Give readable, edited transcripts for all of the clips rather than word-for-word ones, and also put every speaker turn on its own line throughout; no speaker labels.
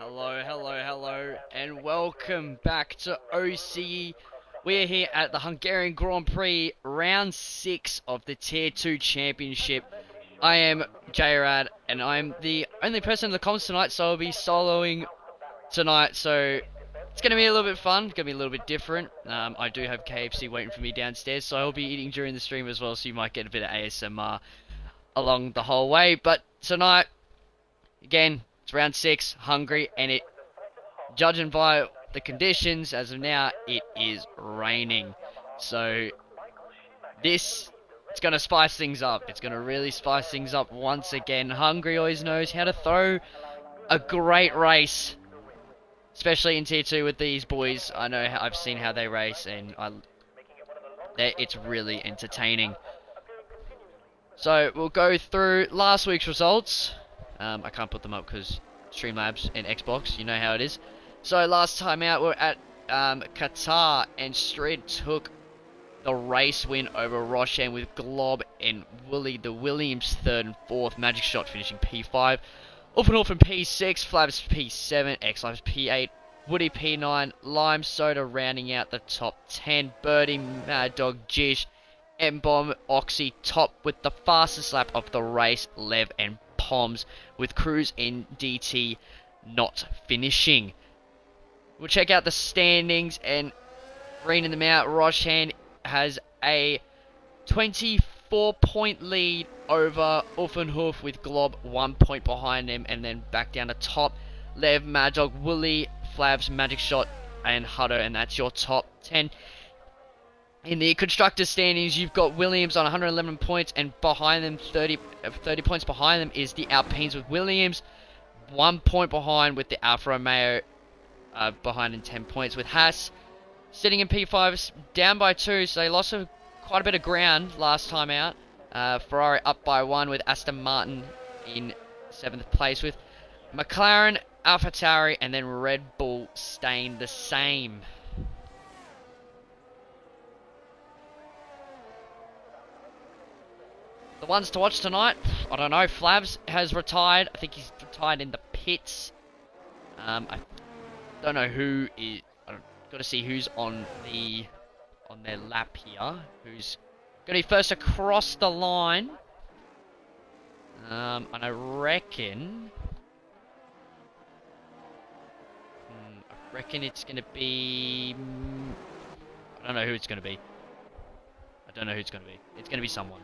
Hello, hello, hello, and welcome back to OCE. We are here at the Hungarian Grand Prix, round 6 of the Tier 2 Championship. I am J-Rad, and I'm the only person in the comms tonight, so I'll be soloing tonight, so it's going to be a little bit fun, it's going to be a little bit different. I do have KFC waiting for me downstairs, so I'll be eating during the stream as well, so you might get a bit of ASMR along the whole way. But tonight, again, it's round 6, Hungary, and judging by the conditions, as of now, it is raining. So, it's going to spice things up. It's going to really spice things up once again. Hungary always knows how to throw a great race, especially in Tier 2 with these boys. I know, I've seen how they race, and it's really entertaining. So, we'll go through last week's results. I can't put them up because Streamlabs and Xbox, you know how it is. So last time out, we're at Qatar, and Strid took the race win over Roshan with Glob and Willie the Williams 3rd and 4th, Magic Shot finishing P5, Uppendorf P6, Flavs P7, X-Lives P8, Woody P9, Lime Soda rounding out the top 10, Birdie, Mad Dog, Jish, M-Bomb, Oxy top with the fastest lap of the race, Lev and Poms, with Cruz and DT not finishing. We'll check out the standings and reading them out. Roshan has a 24-point lead over Uffenhof with Glob 1 point behind him, and then back down to top. Lev, Mad Dog, Willie, Flavs, Magic Shot, and Hutto, and that's your top 10. In the constructors standings, you've got Williams on 111 points, and behind them, 30 points behind them is the Alpines with Williams. 1 point behind with the Alfa Romeo, behind in 10 points with Haas. Sitting in P5, down by 2, so they lost quite a bit of ground last time out. Ferrari up by 1 with Aston Martin in 7th place with McLaren, AlphaTauri, and then Red Bull staying the same. The ones to watch tonight, I don't know. Flavs has retired. I think he's retired in the pits. I don't know who is. Got to see who's on their lap here. Who's going to be first across the line? And I reckon. I reckon it's going to be. I don't know who it's going to be. I don't know who it's going to be. It's going to be someone.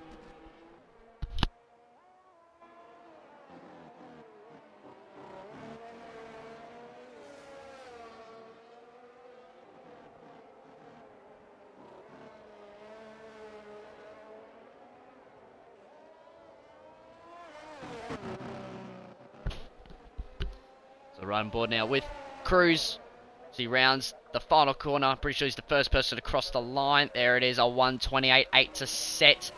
So right on board now with Cruz. So he rounds the final corner. Pretty sure he's the first person to cross the line. There it is, a 1:28.8 to set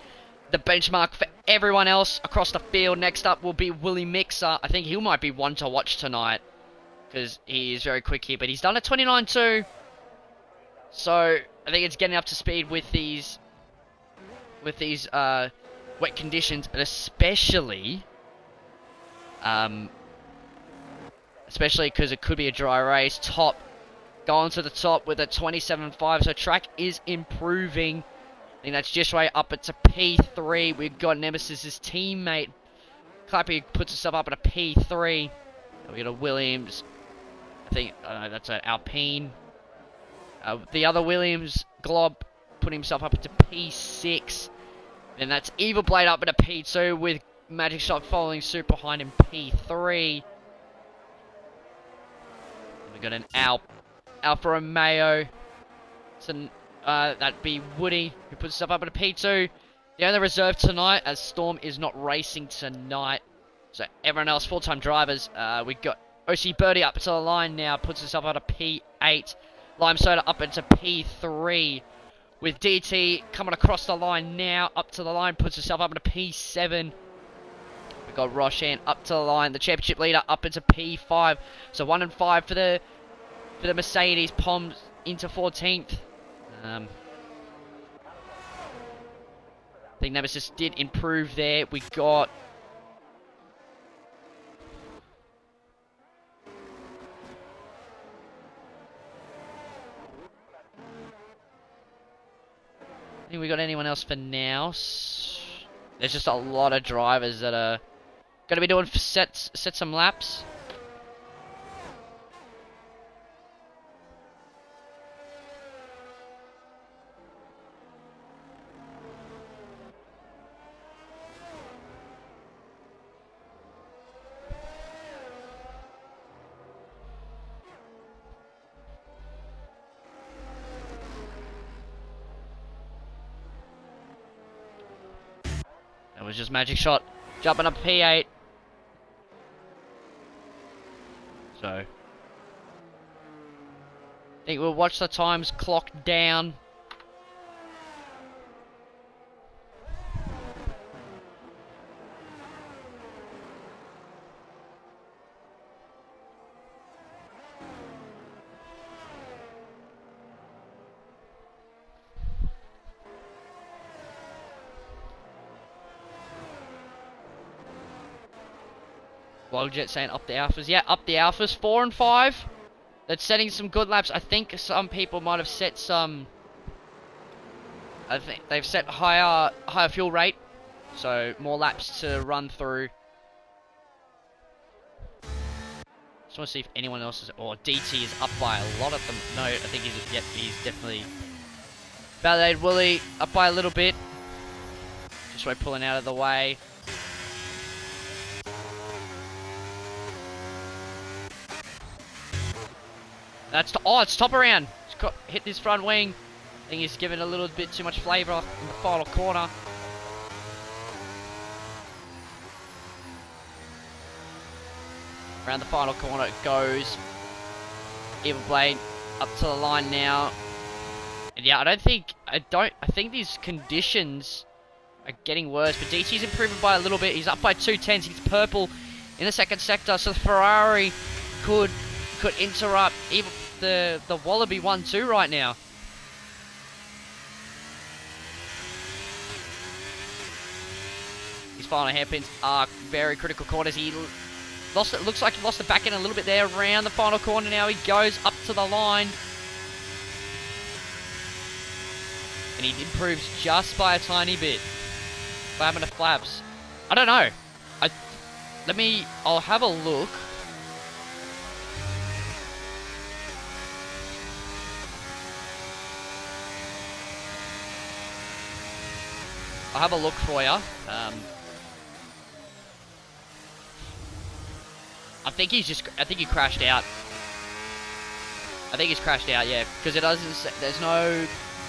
the benchmark for everyone else across the field. Next up will be Willie Mixer. I think he might be one to watch tonight because he is very quick here. But he's done a 29.2. So I think it's getting up to speed with these wet conditions, but especially because it could be a dry race. Top, going to the top with a 27.5, so track is improving. I think that's just way up into P3. We've got Nemesis's teammate. Clappy puts himself up at a P3. We got a Williams. I think that's an Alpine. The other Williams, Glob, put himself up into P6. And that's Evil Blade up at a P2 with Magic Shot following suit behind him, P3. We got an Alfa Romeo. So that'd be Woody, who puts himself up at a P2. The only reserve tonight, as Storm is not racing tonight. So everyone else, full-time drivers. We got OC Birdie up to the line now, puts himself up at a P8. Lime Soda up into P3. With DT coming across the line now, up to the line, puts himself up at a P7. We got Roshan up to the line, the championship leader up into P5. So 1 and 5 for the Mercedes. Poms into 14th. I think Nemesis did improve there. We got think we got anyone else for now. There's just a lot of drivers that are going to be doing set some laps. That was just magic shot. Jumping up P8. So, I think we'll watch the times clock down. Wildjet saying up the alphas. Yeah, up the alphas. 4 and 5. That's setting some good laps. I think some people might have set some... I think they've set higher fuel rate. So, more laps to run through. Just want to see if anyone else is... Or DT is up by a lot of them. No, I think he's definitely... Validated Willie up by a little bit. Just by pulling out of the way. It's top around. He's hit this front wing. I think he's given a little bit too much flavour in the final corner. Around the final corner it goes. Evil Blade up to the line now. And yeah, I think these conditions are getting worse. But DT's improving by a little bit. He's up by 2/10. He's purple in the second sector. So the Ferrari could interrupt even the Wallaby 1-2 right now. His final hairpins are very critical corners. He lost it. Looks like he lost the back end a little bit there. Around the final corner now. He goes up to the line. And he improves just by a tiny bit. By having the flaps. I don't know. I'll have a look. I'll have a look for you. I think he crashed out. I think he's crashed out, yeah, because it doesn't say, there's no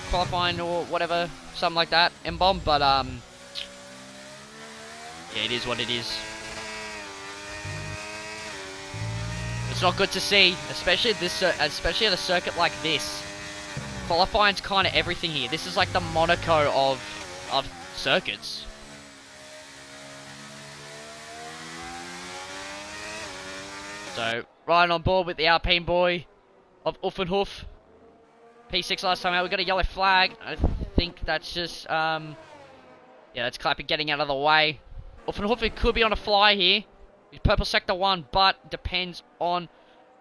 qualifying or whatever, something like that, M-bomb, but yeah, it is what it is. It's not good to see, especially at a circuit like this. Qualifying's kind of everything here. This is like the Monaco of circuits. So, riding on board with the Alpine boy of Uffenhof. P6 last time out, we got a yellow flag. I think that's just, yeah, that's Clappy getting out of the way. Uffenhof, it could be on a fly here. He's purple sector 1, but depends on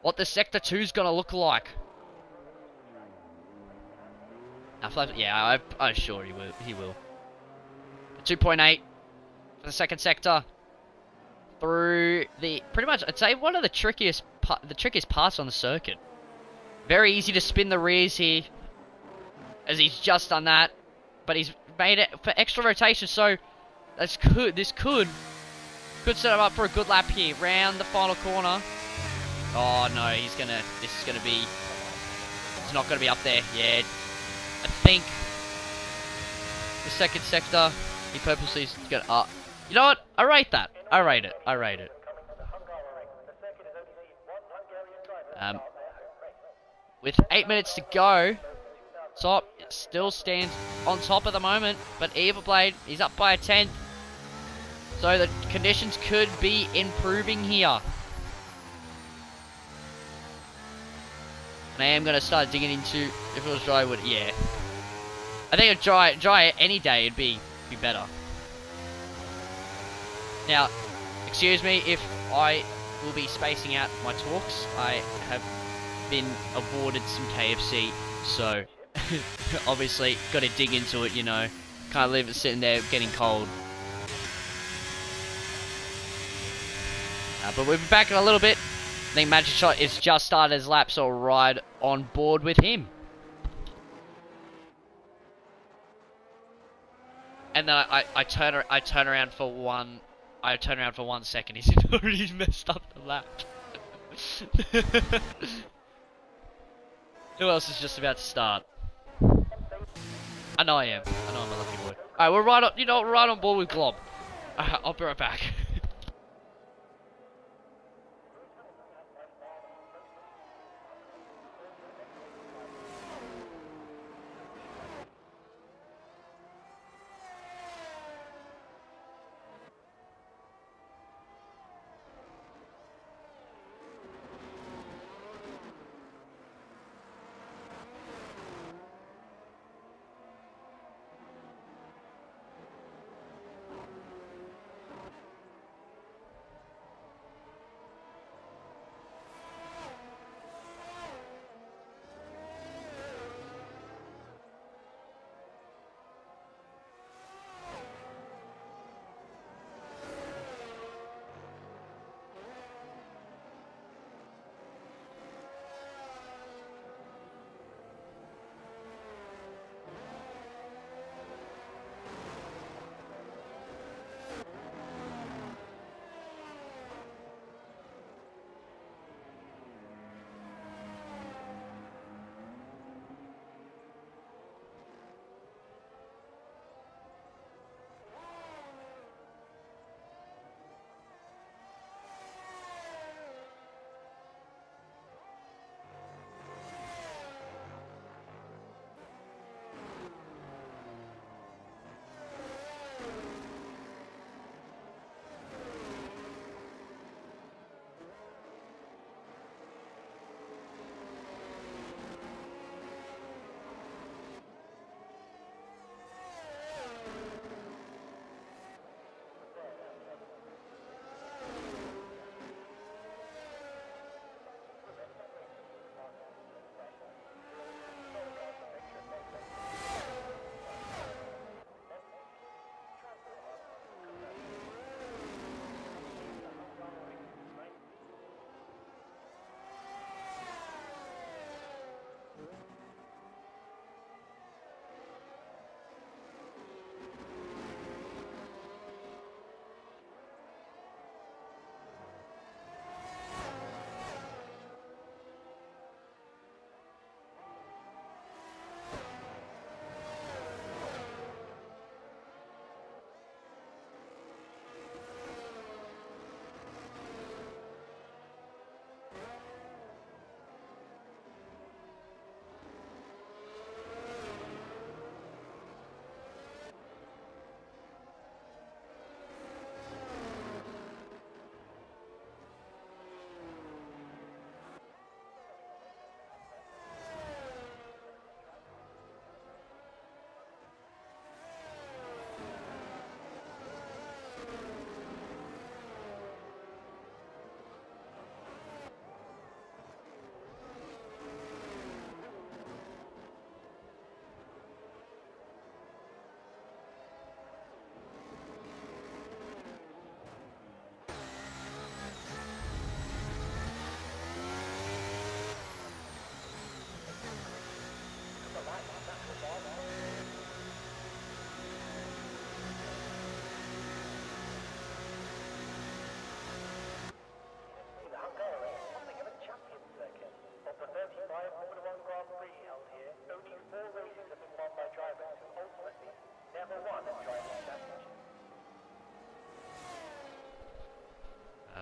what the sector 2 is going to look like. Yeah, I'm sure he will. 2.8 for the second sector. Through the, pretty much, I'd say one of the trickiest parts on the circuit. Very easy to spin the rears here, as he's just done that. But he's made it for extra rotation, so this could set him up for a good lap here. Round the final corner. Oh no, he's not gonna be up there. Yeah, I think the second sector, he purposely is gonna, you know what? I rate that. I rate it. With 8 minutes to go, top still stands on top at the moment, but Everblade, he's up by a 10th. So the conditions could be improving here. And I am going to start digging into, if it was dry wood, yeah. I think if dry any day, it'd be better. Now, excuse me if I will be spacing out my talks. I have been awarded some KFC, so Obviously, got to dig into it, you know. Can't leave it sitting there getting cold. But we'll be back in a little bit. I think Magic Shot is just started his lap, so we'll ride on board with him. And then I turn around for 1 second. He's already messed up the lap. Who else is just about to start? I know I am. I know I'm a lucky boy. Alright, we're right on, you know, right on board with Glob. I'll be right back.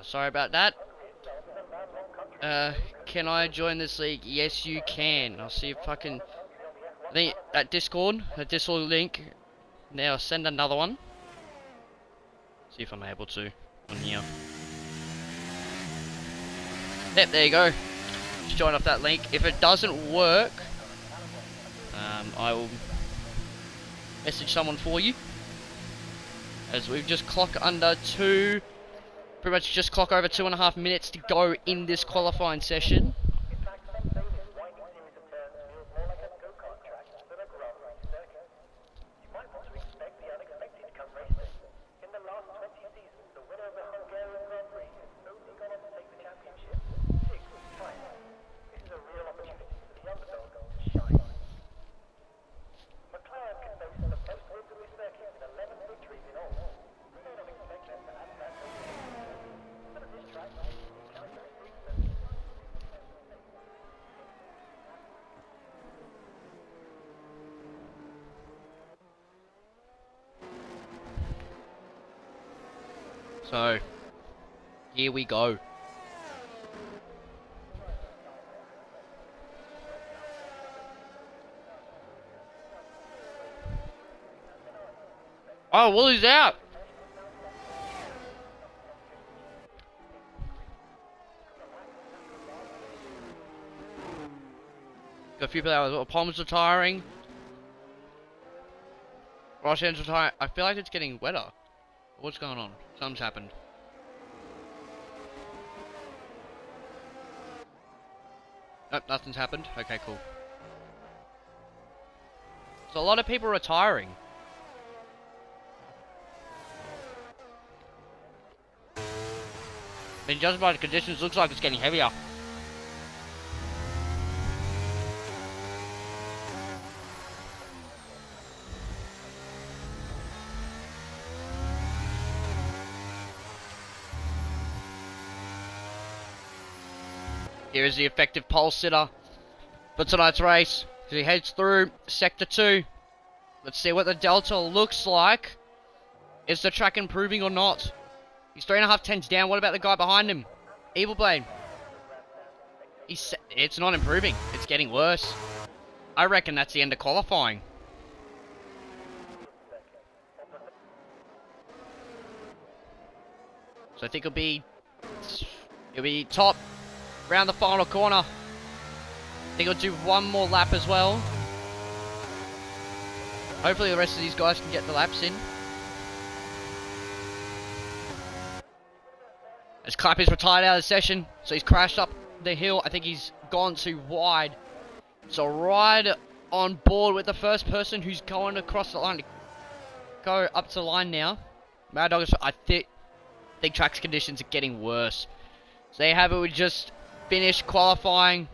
Sorry about that. Can I join this league? Yes, you can. I'll see if I can. I think that Discord link. Now send another one. See if I'm able to on here. Yep, there you go. Just join off that link. If it doesn't work, I will message someone for you. As we've just clocked under two. Pretty much just clock over 2.5 minutes to go in this qualifying session. So, here we go. Oh, Woolie's out. Got a few players. Palmer's retiring. Roshan's retiring. I feel like it's getting wetter. What's going on? Something's happened. Nope, nothing's happened. Okay, cool. So a lot of people retiring. I mean, judging by the conditions, looks like it's getting heavier. Here is the effective pole sitter for tonight's race. He heads through Sector 2. Let's see what the Delta looks like. Is the track improving or not? He's 3.5 tenths down. What about the guy behind him? Evil Blade. It's not improving. It's getting worse. I reckon that's the end of qualifying. So I think it'll be top round the final corner. I think he'll do one more lap as well. Hopefully the rest of these guys can get the laps in. As Clappy's retired out of the session, so he's crashed up the hill. I think he's gone too wide. So right on board with the first person who's going across the line to go up to the line now. Mad Dog, I think track's conditions are getting worse. So there you have it. We just finished qualifying.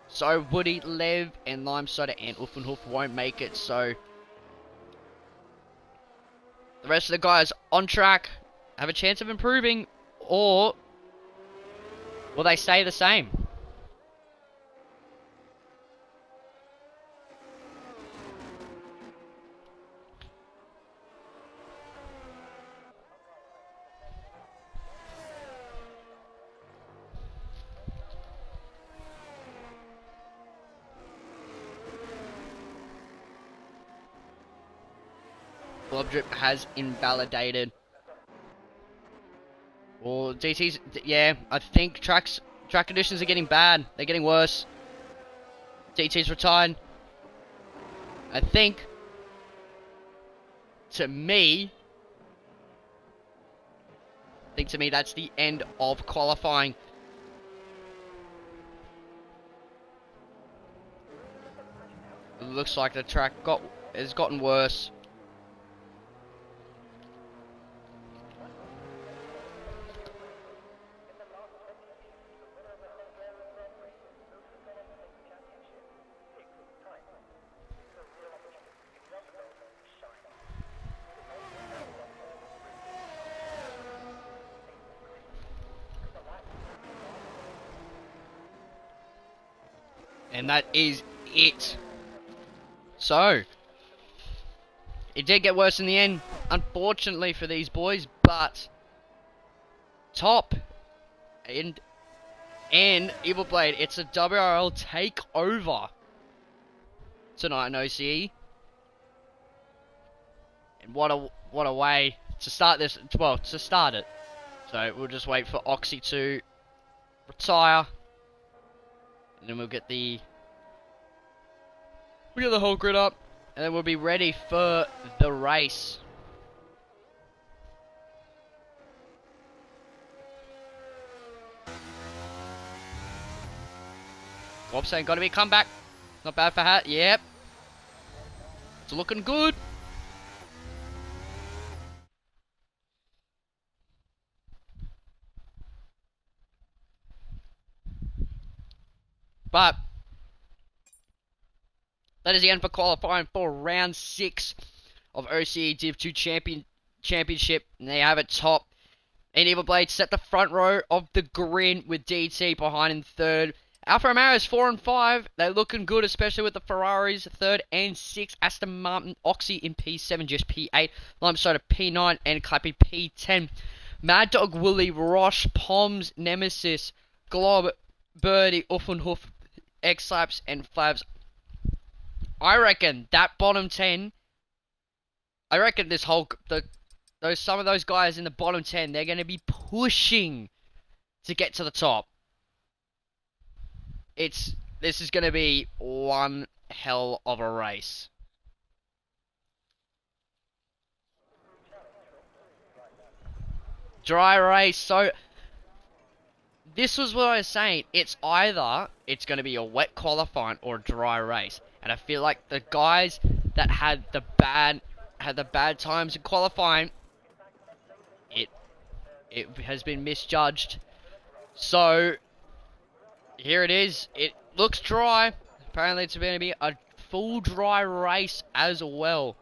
So Woody, Lev, and Lime Soda and Uffenhoof won't make it. So the rest of the guys on track have a chance of improving, or will they stay the same? Blob Drip has invalidated. Well, DT's, yeah, I think track conditions are getting bad. They're getting worse. DT's retired. I think, to me, that's the end of qualifying. It looks like the track has gotten worse. And that is it. So, it did get worse in the end, unfortunately for these boys, but top and Evil Blade, it's a WRL takeover tonight in OCE. And what a way to start this, well, to start it. So we'll just wait for Oxy to retire. And then we'll get the whole grid up, and then we'll be ready for the race. Bob saying gotta be a comeback. Not bad for Hat. Yep. It's looking good. But that is the end for qualifying for round 6 of OCE Div 2 Championship. And they have it top. And Evil Blade set the front row of the grid with DT behind in third. Alfa Romeo's 4 and 5. They're looking good, especially with the Ferraris 3rd and 6th. Aston Martin, Oxy in P7, just P8. Lime Soda P9 and Clappy P10. Mad Dog, Wooly, Rosh, Poms, Nemesis, Glob, Birdie, Uffenhoof, X-Lapse, and Flavs. I reckon that bottom 10, I reckon this whole, some of those guys in the bottom 10, they're going to be pushing to get to the top. This is going to be one hell of a race. Dry race, so this was what I was saying. It's either it's going to be a wet qualifying or a dry race. And I feel like the guys that had the bad times in qualifying, it has been misjudged. So here it is. It looks dry. Apparently it's going to be a full dry race as well.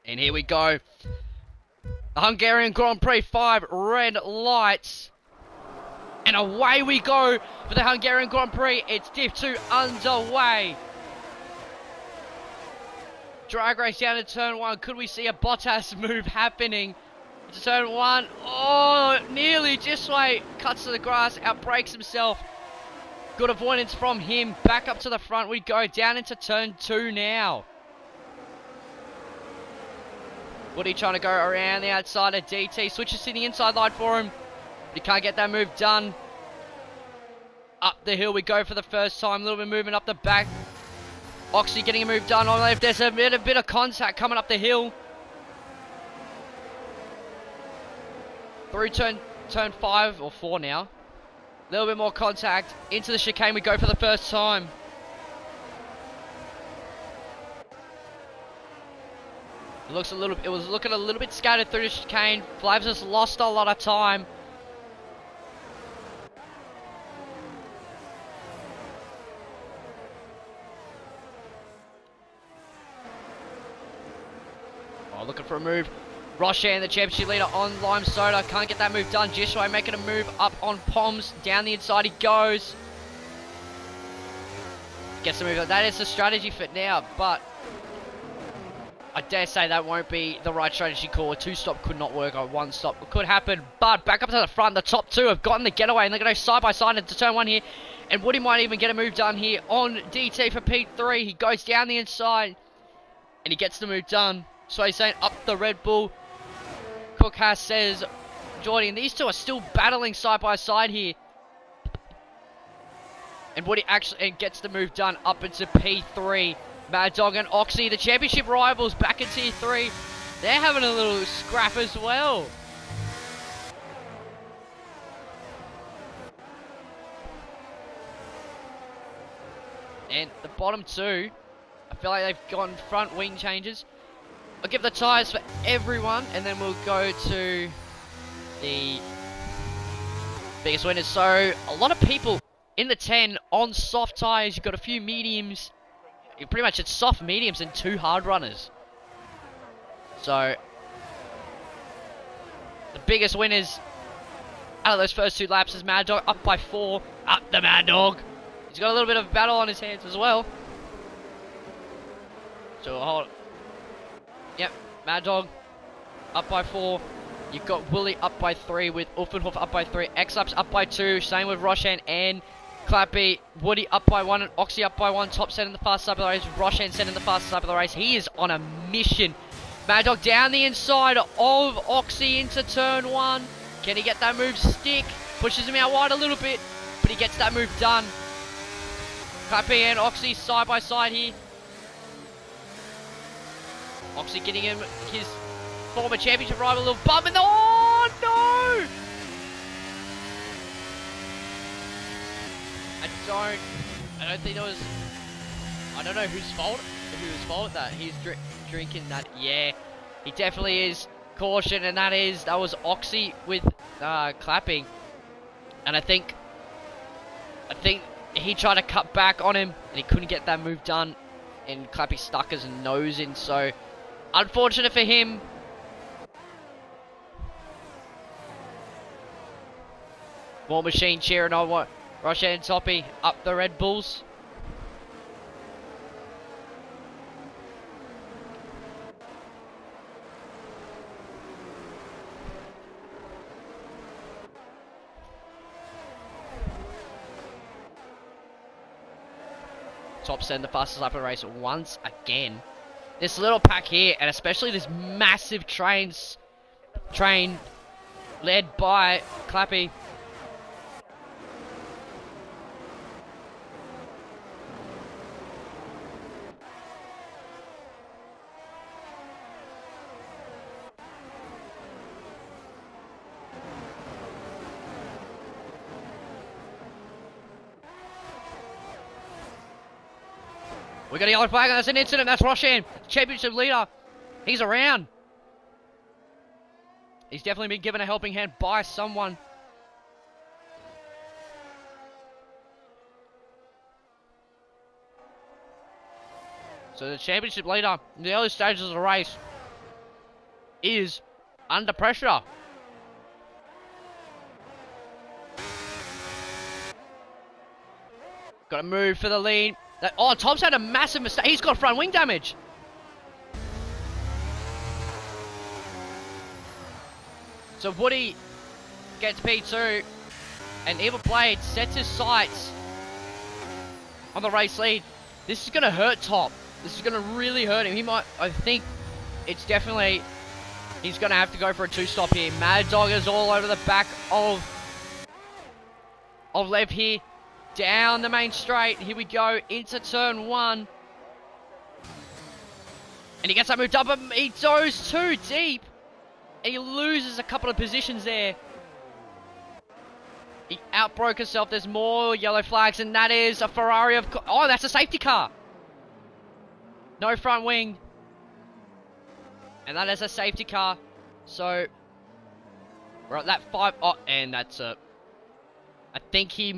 And here we go. The Hungarian Grand Prix 5 red lights. And away we go for the Hungarian Grand Prix. It's Div 2 underway. Drag race down to turn 1. Could we see a Bottas move happening? Into turn 1. Oh, nearly just way. Cuts to the grass, outbrakes himself. Good avoidance from him. Back up to the front we go. Down into turn 2 now. Woody trying to go around the outside of DT. Switches to the inside line for him. But he can't get that move done. Up the hill we go for the first time. A little bit of movement up the back. Oxy getting a move done on left. There's a bit of contact coming up the hill. Through turn 5 or 4 now. A little bit more contact. Into the chicane we go for the first time. It was looking a little bit scattered through the chicane. Flavs has lost a lot of time. Oh, looking for a move. Roshan, the championship leader on Lime Soda. Can't get that move done. Jishway making a move up on Poms. Down the inside he goes. Gets the move. That is the strategy for now, but I dare say that won't be the right strategy call. A 2-stop could not work. A 1-stop could happen. But back up to the front. The top 2 have gotten the getaway. And they're going to go side by side into turn 1 here. And Woody might even get a move done here on DT for P3. He goes down the inside. And he gets the move done. So he's saying up the Red Bull. Cook has says Jordy. And these two are still battling side by side here. And Woody actually gets the move done up into P3. Mad Dog and Oxy, the championship rivals, back in Tier 3. They're having a little scrap as well. And the bottom 2, I feel like they've gotten front wing changes. I'll give the tyres for everyone, and then we'll go to the biggest winners. So, a lot of people in the 10 on soft tyres. You've got a few mediums. Pretty much it's soft mediums and 2 hard runners. So the biggest winners out of those first 2 laps is Mad Dog, up by 4. Up the Mad Dog. He's got a little bit of battle on his hands as well. So hold. Yep, Mad Dog up by 4. You've got Wooly up by 3 with Uffenhof up by 3. X-Lapse up by 2. Same with Roshan and Clappy. Woody up by 1 and Oxy up by 1. Top set in the fast side of the race. Roshan set in the fast side of the race. He is on a mission. Mad Dog down the inside of Oxy into turn 1. Can he get that move stick? Pushes him out wide a little bit, but he gets that move done. Clappy and Oxy side by side here. Oxy getting him his former championship rival a little bump in the... Oh no! I don't think it was... I don't know whose fault that. He's drinking that. Yeah, he definitely is. Caution, and that was Oxy with clapping. And I think he tried to cut back on him, and he couldn't get that move done. And Clappy stuck his nose in, so unfortunate for him. More machine cheering on what Roshan Toppy up the Red Bulls. Top 7, the fastest lap of the race once again. This little pack here, and especially this massive train led by Clappy. We got a yellow flag, and that's an incident. That's Roshan, championship leader. He's around. He's definitely been given a helping hand by someone. So the championship leader in the early stages of the race is under pressure. Got to move for the lead. Oh, Tom's had a massive mistake. He's got front wing damage. So Woody gets P2. And Evil Blade sets his sights on the race lead. This is going to hurt Top. This is going to really hurt him. I think it's definitely, he's going to have to go for a 2-stop here. Mad Dog is all over the back of Lev here. Down the main straight. Here we go into turn 1. And he gets that moved up, but he goes too deep. And he loses a couple of positions there. He outbroke himself. There's more yellow flags, and that is a Ferrari of... Oh, that's a safety car. No front wing. And that is a safety car. So, we're at that 5... Oh, and that's a... I think he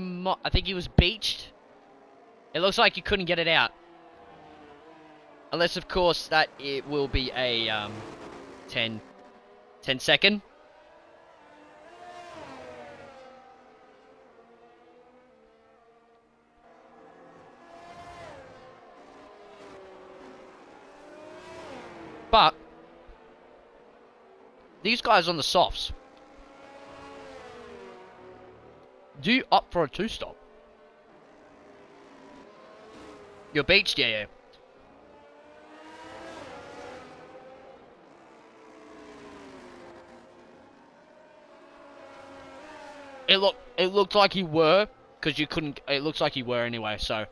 was beached. It looks like he couldn't get it out. Unless, of course, that it will be a 10 second. But these guys on the softs do opt for a 2-stop. You're beached, yeah. It looked like you were, because you couldn't. It looks like you were anyway. So.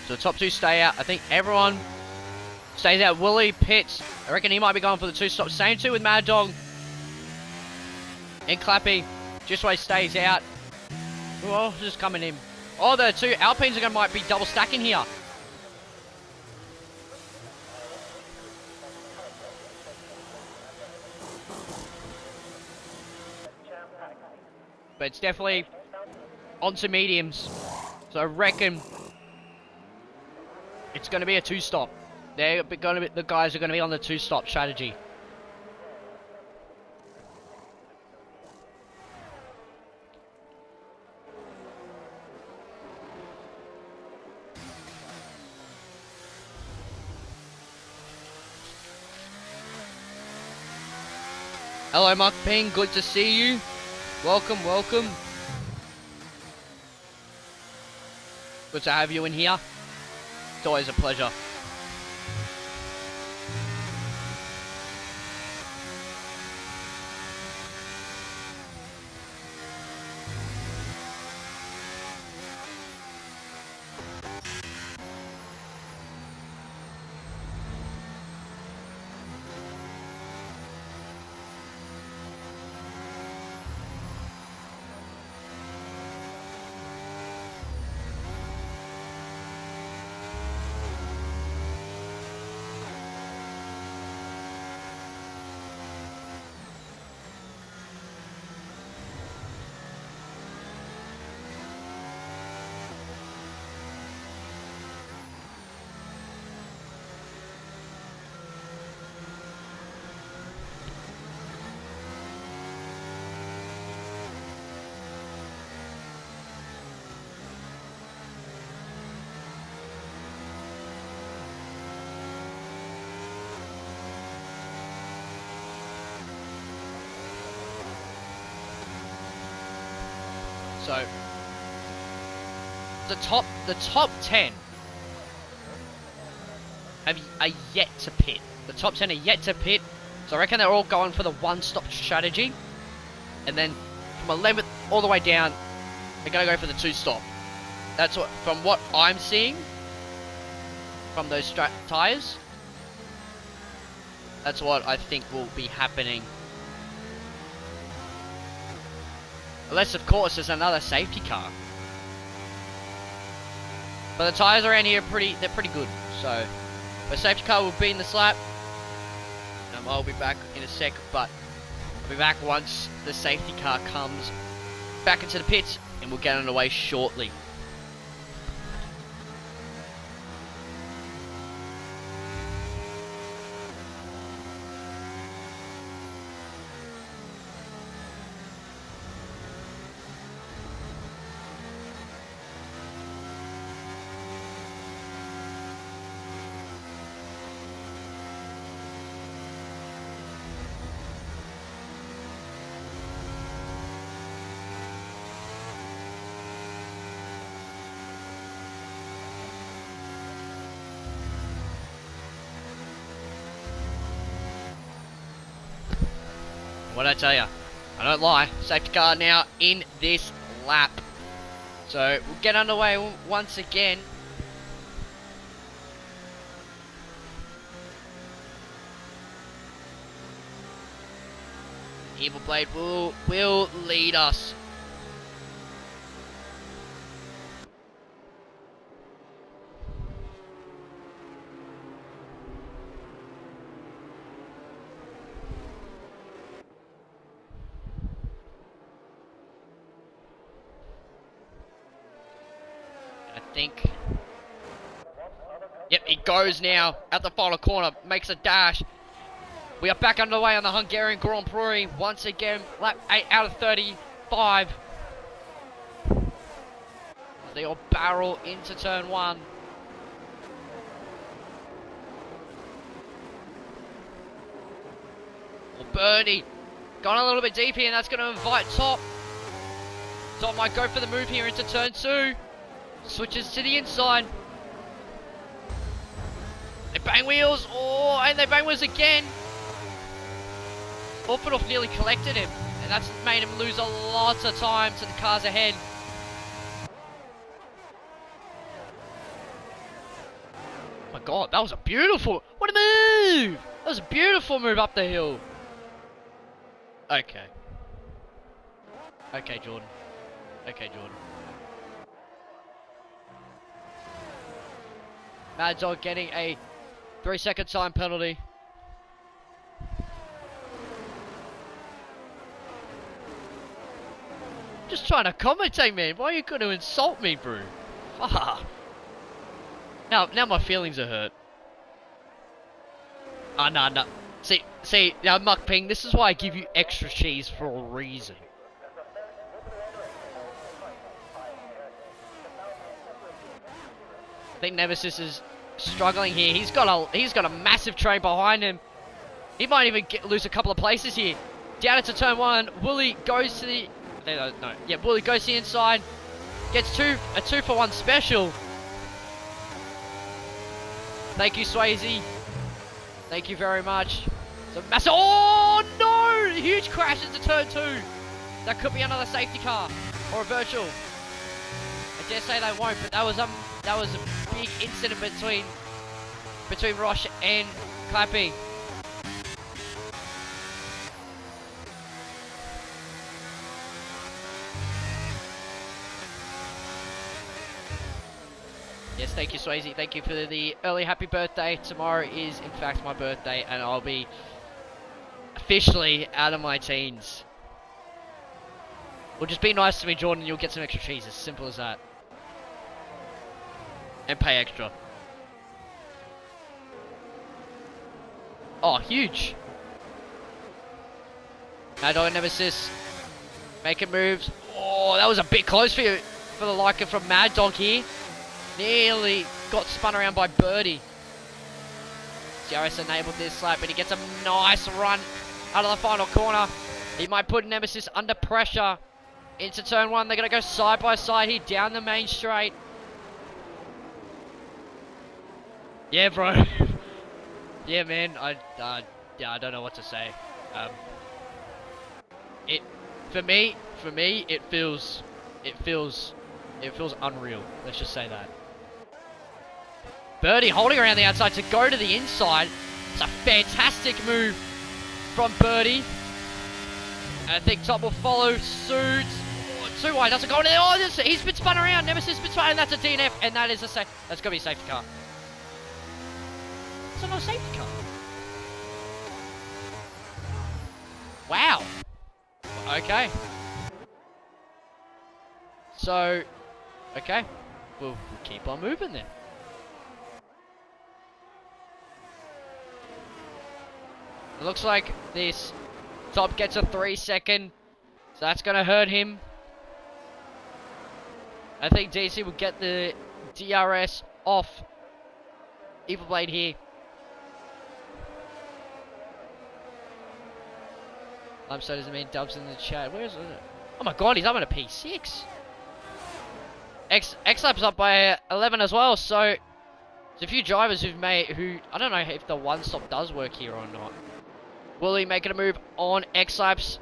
So the top 2 stay out. I think everyone stays out. Willie, Pitts, I reckon he might be going for the 2-stop. Same 2 with Mad Dog. And Clappy. Just way stays out. Who else is coming in? Oh, the 2 Alpines might be double stacking here. But it's definitely onto mediums. So I reckon it's going to be a 2-stop. The guys are going to be on the 2-stop strategy. Hello, Mark Ping. Good to see you. Welcome, welcome. Good to have you in here. It's always a pleasure. So the top 10 are yet to pit. The top 10 are yet to pit. So I reckon they're all going for the one-stop strategy. And then from 11th all the way down, they're going to go for the two-stop. That's what, from what I'm seeing from those tyres, that's what I think will be happening. Unless, of course, there's another safety car. But the tyres around here they're pretty good. So the safety car will be in the slap. I'll be back in a sec, but I'll be back once the safety car comes back into the pits, and we'll get underway shortly. What'd I tell you? I don't lie. Safety car now in this lap. So we'll get underway once again. Evil Blade will lead us. Think. Yep, it goes now at the final corner, makes a dash. We are back underway on the Hungarian Grand Prix once again, lap 8 out of 35. They all barrel into turn 1. Well, Bernie gone a little bit deep here, and that's going to invite Top. Top might go for the move here into turn 2. Switches to the inside. They bang wheels. Oh, and they bang wheels again. Orphanov nearly collected him. And that's made him lose a lot of time to the cars ahead. Oh my god, that was a beautiful... What a move! That was a beautiful move up the hill. Okay. Okay, Jordan. Okay, Jordan. Mad Dog getting a 3-second time penalty. Just trying to commentate, man. Why are you going to insult me, bro? Ah. Now my feelings are hurt. Ah, nah. See, now Muck Ping, this is why I give you extra cheese for a reason. I think Nemesis is struggling here. He's got a massive train behind him. He might even lose a couple of places here. Down into turn 1. Wooly goes to the... No. Yeah, Wooly goes to the inside. Gets a 2-for-1 special. Thank you, Swayze. Thank you very much. So massive... Oh, no! Huge crash into turn 2. That could be another safety car. Or a virtual. I dare say they won't, but that was a big incident between Roche and Clappy. Yes, thank you, Swayze. Thank you for the early happy birthday. Tomorrow is, in fact, my birthday, and I'll be officially out of my teens. Well, just be nice to me, Jordan, and you'll get some extra cheese. As simple as that. And pay extra. Oh, huge. Mad Dog Nemesis making moves. Oh, that was a bit close for you, for the like of from Mad Dog here. Nearly got spun around by Birdie. CRS enabled this lap, but he gets a nice run out of the final corner. He might put Nemesis under pressure. into turn 1. They're going to go side by side here down the main straight. Yeah, bro. Yeah, man. Yeah, I don't know what to say. For me, it feels unreal. Let's just say that. Birdie holding around the outside to go to the inside. It's a fantastic move from Birdie. And I think top will follow suit. Too wide, doesn't go there. Oh, he's been spun around. Nemesis been spun, and that's a DNF, and that is a safe. That's gonna be a safety car. It's not a safety car. Wow. Okay. So, okay, we'll keep on moving then. It looks like this top gets a 3-second, so that's gonna hurt him. I think DC will get the DRS off Evil Blade here. I'm so doesn't mean Dubs in the chat. Where is it? Oh my god, he's up on a P6. X-Lab's up by 11 as well, so there's a few drivers who I don't know if the one-stop does work here or not. Will he making a move on X-Labs?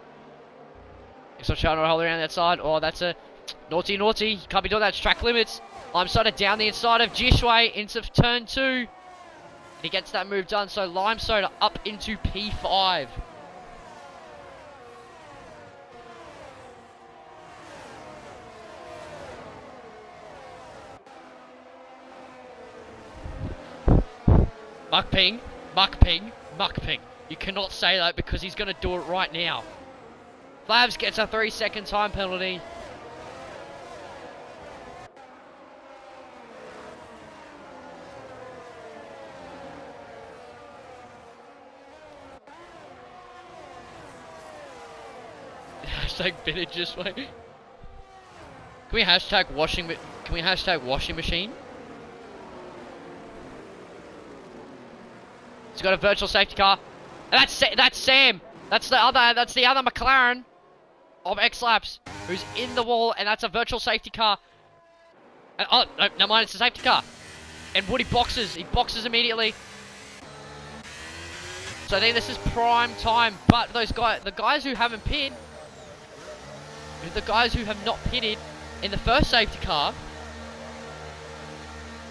X-Lab's trying to hold around that side. Oh, that's a naughty. Can't be doing that. It's track limits. I'm started down the inside of Jishway into turn 2. And he gets that move done, so Lime Soda up into P5. Muck ping. You cannot say that because he's going to do it right now. Flavs gets a 3-second time penalty. Hashtag vintage this way. Can we hashtag washing machine? He's got a virtual safety car. And that's Sam. That's the other McLaren of X-Labs who's in the wall, and that's a virtual safety car. And, oh, no, never mind, it's a safety car. And Woody boxes. He boxes immediately. So I think this is prime time. But the guys who haven't pitted, the guys who have not pitted in the first safety car,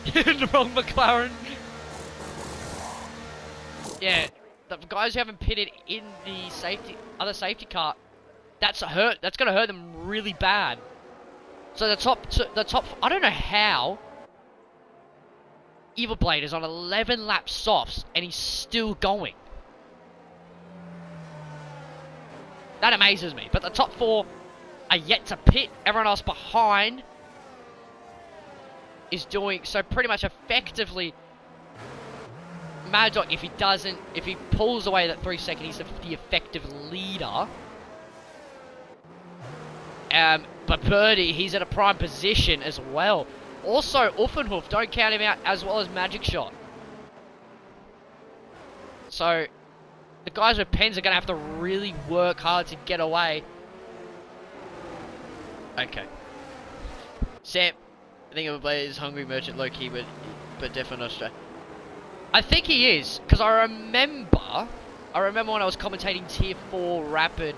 the wrong McLaren. Yeah, the guys who haven't pitted in the other safety car, that's gonna hurt them really bad. So the top, I don't know how Evil Blade is on 11 lap softs and he's still going. That amazes me. But the top 4 are yet to pit. Everyone else behind is doing so pretty much effectively. Mad Dog, if he pulls away that 3-second, he's the effective leader. But Birdie, he's in a prime position as well. Also, Uffenhoof, don't count him out, as well as Magic Shot. So, the guys with pens are going to have to really work hard to get away. Okay. Sam, I think Evil Blade is Hungry Merchant low-key, but definitely not straight. I think he is, because I remember when I was commentating Tier 4 Rapid,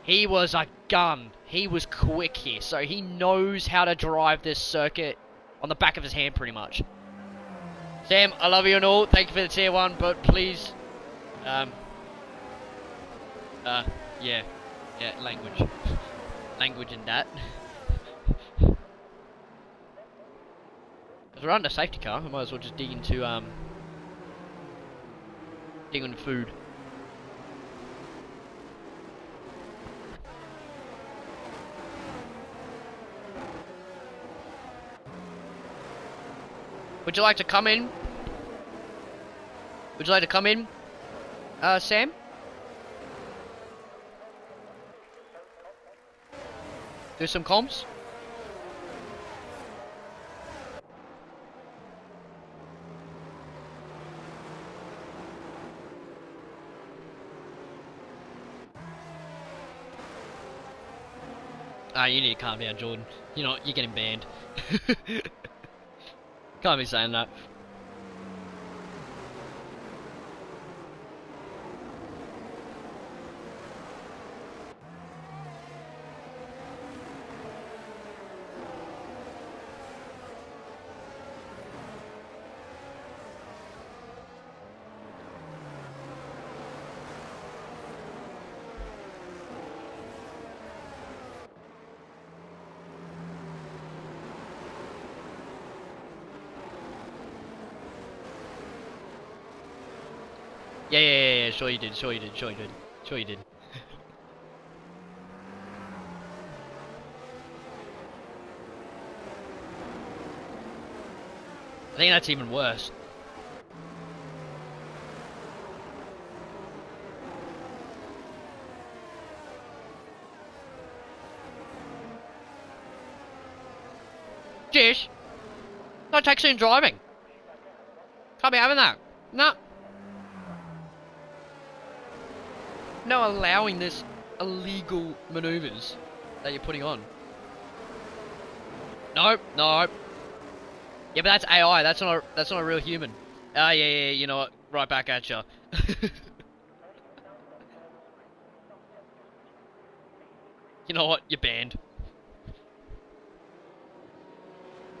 he was a gun. He was quick here, so he knows how to drive this circuit on the back of his hand, pretty much. Sam, I love you and all. Thank you for the Tier 1, but please, yeah, language and that. If we're under safety car, we might as well just dig into, food. Would you like to come in? Sam? Do some comms? Ah, you need to calm down, Jordan. You know, you're getting banned. Can't be saying that. Yeah, sure you did, sure you did. Sure you did. I think that's even worse. Jish, no taxi and driving. Can't be having that. No. No allowing this illegal maneuvers that you're putting on. Nope. Yeah, but that's AI. That's not a real human. Ah, yeah. You know what? Right back at you. You know what? You're banned.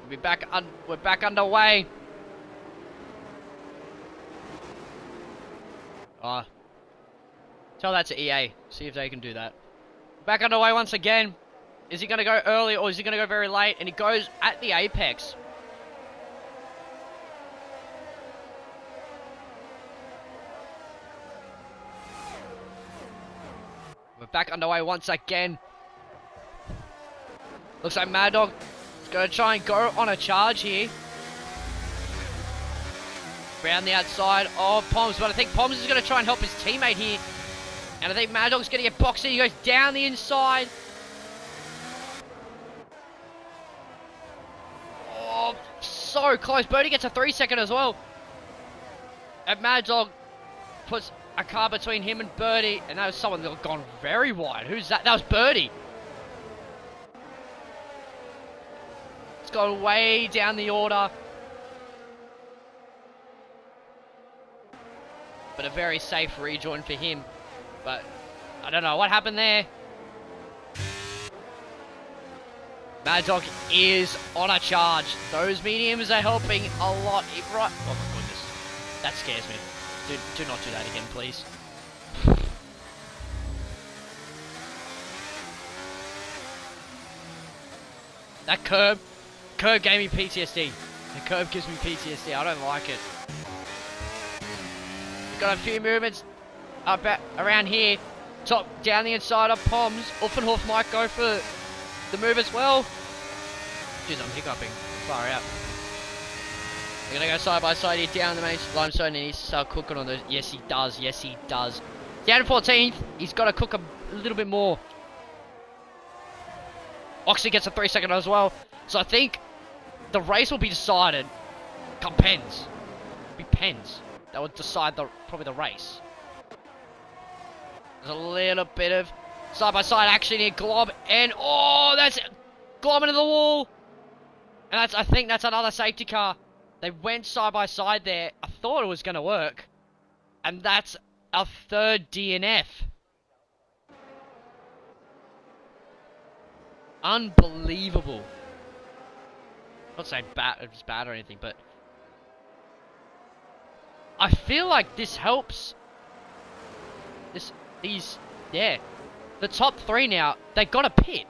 We're back underway. Ah. Tell that to EA. See if they can do that. Back underway once again. Is he going to go early or is he going to go very late? And he goes at the apex. We're back underway once again. Looks like Mad Dog is going to try and go on a charge here. Round the outside of Poms, but I think Poms is going to try and help his teammate here. And I think Mad Dog's going to get boxed in. He goes down the inside. Oh, so close. Birdie gets a 3-second as well. And Mad Dog puts a car between him and Birdie. And that was someone that gone very wide. Who's that? That was Birdie. It's gone way down the order. But a very safe rejoin for him. But I don't know what happened there. Mad Dog is on a charge. Those mediums are helping a lot. Right. Oh my goodness. That scares me. Do not do that again, please. That curb gave me PTSD. The curb gives me PTSD. I don't like it. We've got a few movements up around here. Top down the inside of Poms. Uffenhof might go for the move as well. Jeez, I'm hiccuping. Far out. We're gonna go side by side here down the main limestone and he's start cooking on those. Yes, he does. Yes, he does. Down to 14th. He's got to cook a little bit more. Oxley gets a 3-second as well. So I think the race will be decided come pens. It'll be pens that would decide probably the race. There's a little bit of side-by-side action here, Glob, and oh, that's Glob into the wall. And I think that's another safety car. They went side-by-side there. I thought it was going to work. And that's a third DNF. Unbelievable. Not saying it's bad or anything, but I feel like this helps. The top 3 now, they got a pit.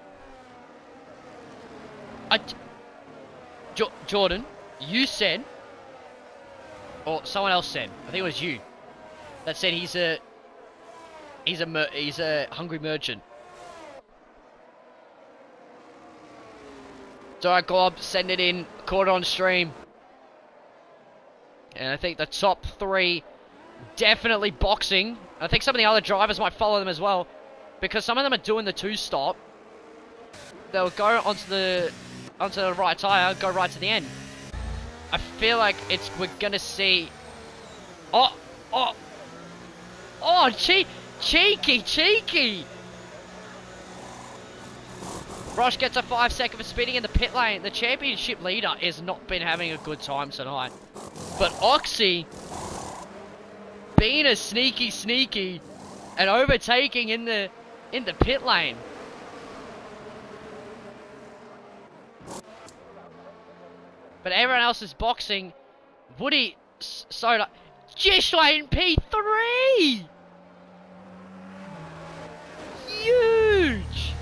Jordan, you said, or someone else said, I think it was you, that said he's a hungry merchant. So I Glob, send it in, caught it on stream. And I think the top 3 definitely boxing. I think some of the other drivers might follow them as well, because some of them are doing the 2-stop. They'll go onto the right tire, go right to the end. I feel like we're gonna see. Cheeky. Roche gets a 5 second for spinning in the pit lane. The championship leader has not been having a good time tonight. But Oxy, being a sneaky, and overtaking in the pit lane. But everyone else is boxing. Woody, Soda, Jishway in P3! Huge!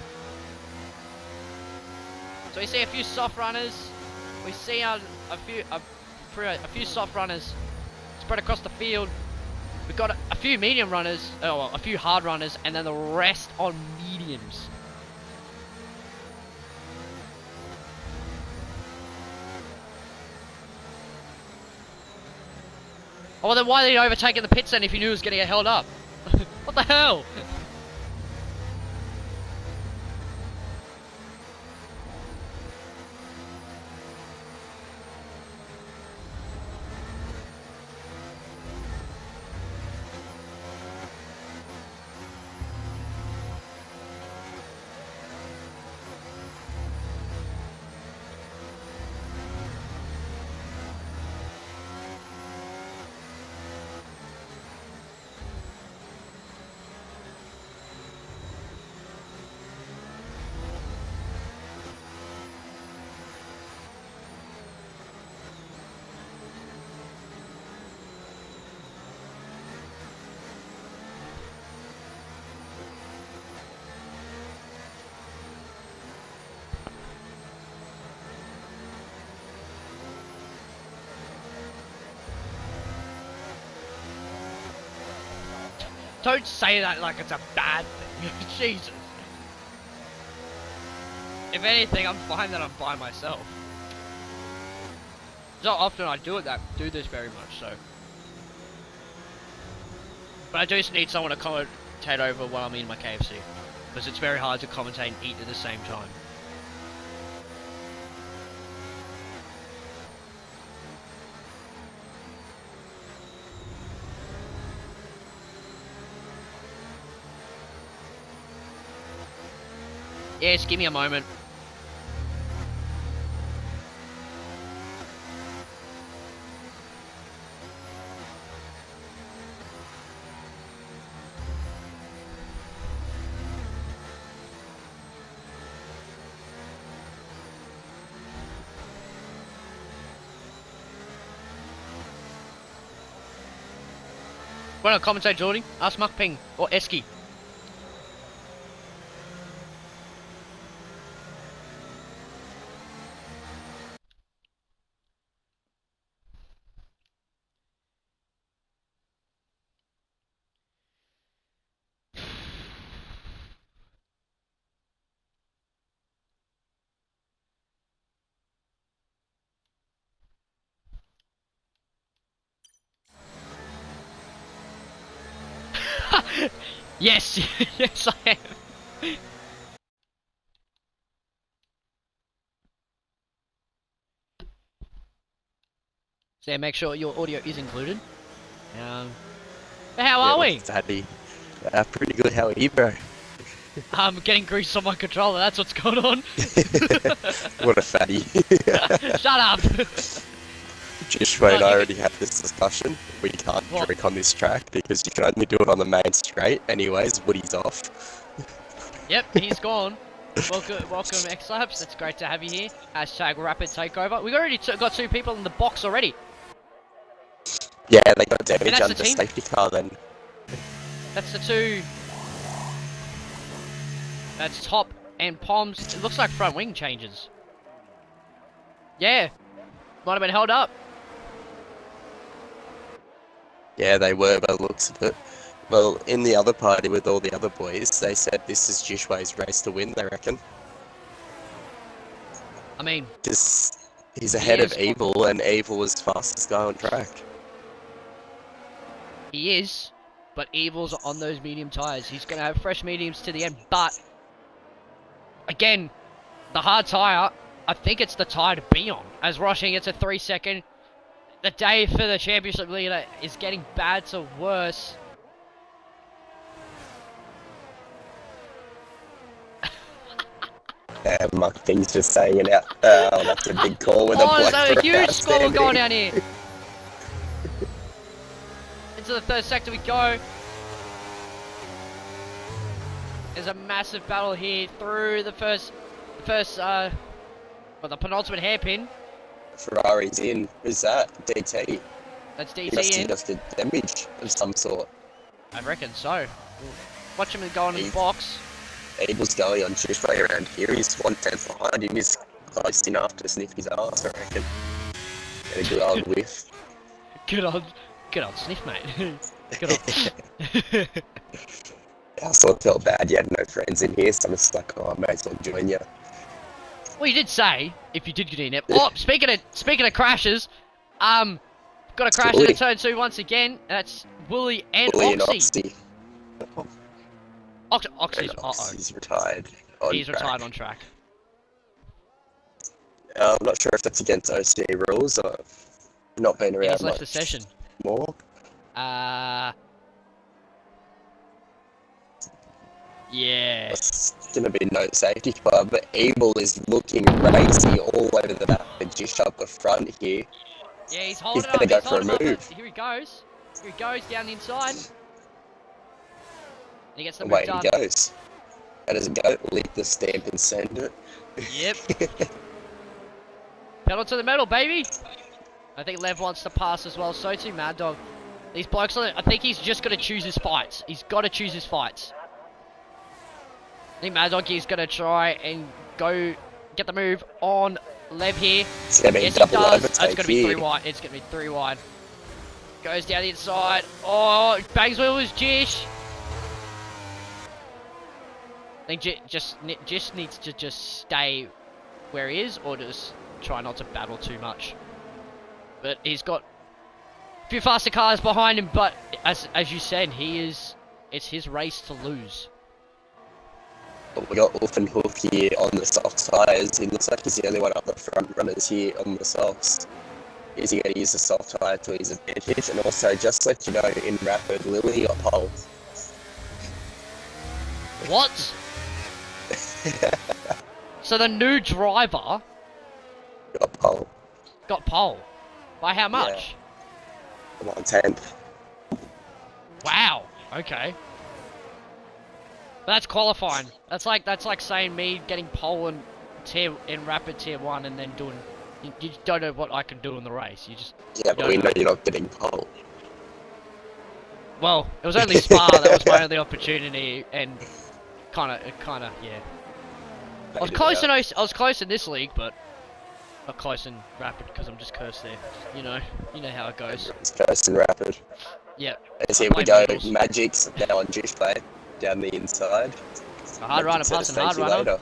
So we see a few soft runners. We see a few soft runners spread across the field. We've got a few medium runners, well, a few hard runners, and then the rest on mediums. Oh, well, then why did he overtake in the pits then if he knew he was going to get held up? What the hell? Don't say that like it's a bad thing. Jesus. If anything, I'm fine that I'm by myself. It's not often I do this very much, so. But I just need someone to commentate over while I'm eating my KFC. Because it's very hard to commentate and eat at the same time. Yeah, just give me a moment. Want to commentate, Jordy? Ask Mukping or Eski. Yes, yes I am. So yeah, make sure your audio is included. How are we?
Fatty. Pretty good. How are you, bro?
I'm getting grease on my controller. That's what's going on.
What a fatty.
Shut up.
Just wait, I already had this discussion. We can't drink on this track because you can only do it on the main straight. Anyways, Woody's off.
Yep, he's gone. Welcome, X-Labs. It's great to have you here. Hashtag rapid takeover. We already got 2 people in the box already.
Yeah, they got damage under the safety car then.
That's the 2. That's Top and Poms. It looks like front wing changes. Yeah. Might have been held up.
Yeah, they were by the looks of it. Well, in the other party with all the other boys, they said this is Jishway's race to win, they reckon.
I mean...
Because he's ahead of Evil, and Evil was fastest guy on track.
He is, but Evil's on those medium tyres. He's going to have fresh mediums to the end, but... Again, the hard tyre, I think it's the tyre to be on. As Roshing gets a 3 second. The day for the championship leader is getting bad to worse.
Mark Thing's just saying it out. Oh, that's a big call with a
Oh,
bloke
there's a
for
huge squabble
outstanding.
going down here. Into the third sector we go. There's a massive battle here through the the penultimate hairpin.
Ferrari's in. Who's that? DT.
That's
He must
DT
have
in.
just did damage of some sort.
I reckon so. Watch him go into the box.
Abel's going on Tuesday around here. He's 1/10 behind him. He's close enough to sniff his ass, I reckon. Get a good old whiff.
Good old sniff, mate. Good old.
I sort of felt bad. You had no friends in here, so I'm just like, oh, I may as well join you.
Well, you did say if you did get in there. Oh, speaking of crashes, got a crash in turn 2 once again. That's Wooly and Oxy. Oxy's
He's retired.
He's retired on track.
I'm not sure if that's against OCE rules or not been around.
He's left the session.
More.
Yeah.
It's gonna be no safety car, but Abel is looking racy all over the back and just up the front here.
Yeah, he's holding
He's gonna go for a move.
Here he goes. Here he goes down the inside. He gets the move
Away
done.
he goes. How does it go? Leap the stamp and send it.
Yep. Pedal to the metal, baby. I think Lev wants to pass as well. So too, Mad Dog. These blokes, I think he's just got to choose his fights. He's got to choose his fights. I think Mad Dog is going to try and go get the move on Lev here.
It's going to be
yes,
double
he does.
overtake
It's going to be
here.
3 wide. It's going to be 3 wide. Goes down the inside. Oh, bangs wheel was Jish. I think just needs to just stay where he is, or just try not to battle too much. But he's got a few faster cars behind him, but as you said, it's his race to lose.
But we got Wolfenhoof here on the soft tyres. He looks like he's the only one of the front runners here on the softs. Is he going to use the soft tyre to his advantage? And also, just to let you know, in Rapid, Lily got pole.
What? So the new driver
Got pole.
got pole. By how much?
Yeah. 1/10.
Wow. Okay. But that's qualifying. That's like saying me getting pole in Rapid Tier 1 and then doing. You don't know what I can do in the race. You just.
Yeah, but we know you're not getting pole.
Well, it was only Spa. That was my only opportunity, and kind of, yeah. I was close in this league, but not close in Rapid because I'm just cursed there. You know how it goes.
It's cursed and Rapid.
Yep.
As here we go, Magic's now on Juicebay down the inside.
A hard runner passing hard runner.
Later.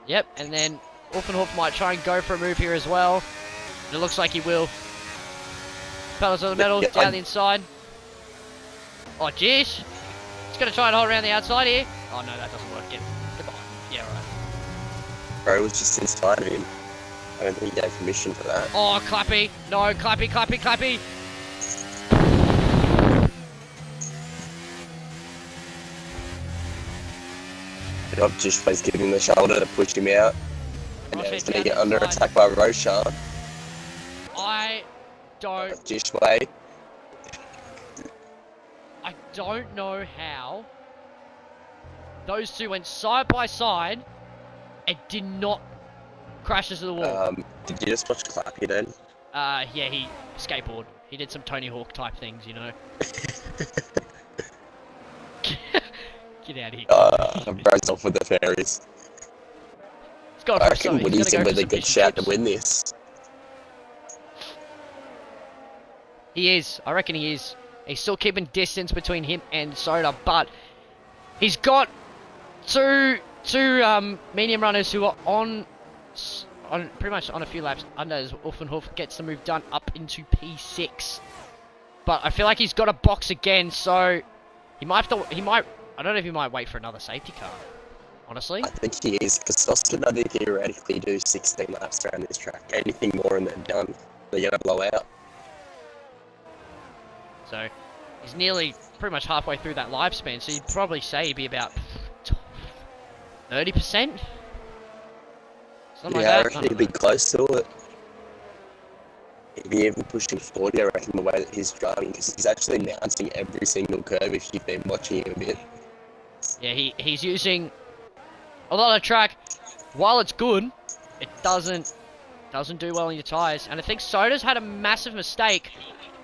Yep, and then Wolfenhoof might try and go for a move here as well. It looks like he will. Pedals on the metal, down the inside. Oh, jeez. He's going to try and hold around the outside here. Oh, no, that doesn't work. Get behind. Yeah, right.
Bro was just inside of him. I don't think he gave permission for that.
Oh, Clappy. No, Clappy, Clappy, Clappy.
Yep, Juicebay's giving him the shoulder to push him out. And now he's going to get under attack by Roshan.
I don't know how those two went side by side and did not crash into the wall.
Did you just watch Clappy then?
Yeah, he skateboard. He did some Tony Hawk type things, you know. Get out of here.
Bro's off with the fairies. I reckon Woody's in with a good shout to win this.
He is. I reckon he is. He's still keeping distance between him and Soda, but he's got two medium runners who are on pretty much on a few laps under as Wolfenhoof gets the move done up into P6. But I feel like he's got a box again, so he might I don't know if he might wait for another safety car, honestly.
I think he is, because Sauce can only theoretically do 16 laps around this track. Anything more and they're done. They're going to blow out.
So, he's nearly pretty much halfway through that lifespan, so you'd probably say he'd be about 30%? Something
Yeah, I
like that.
reckon
I
he'd
don't
be
know.
close to it. He'd be even pushing 40, I reckon, the way that he's driving, because he's actually mounting every single curve if you've been watching him a bit.
Yeah, he's using a lot of track. While it's good, it doesn't do well in your tyres. And I think Soda's had a massive mistake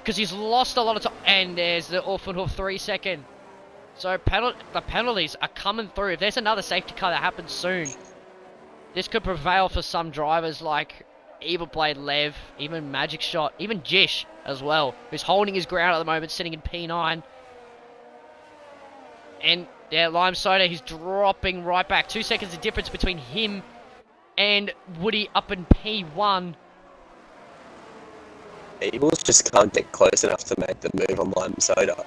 because he's lost a lot of time. And there's the Orphanhof 3-second. So the penalties are coming through. If there's another safety car that happens soon, this could prevail for some drivers like Evil Blade Lev, even Magic Shot, even Jish as well, who's holding his ground at the moment, sitting in P9. And yeah, Lime Soda, he's dropping right back. 2 seconds of difference between him and Woody up in P1.
Eagles just can't get close enough to make the move on Lime Soda.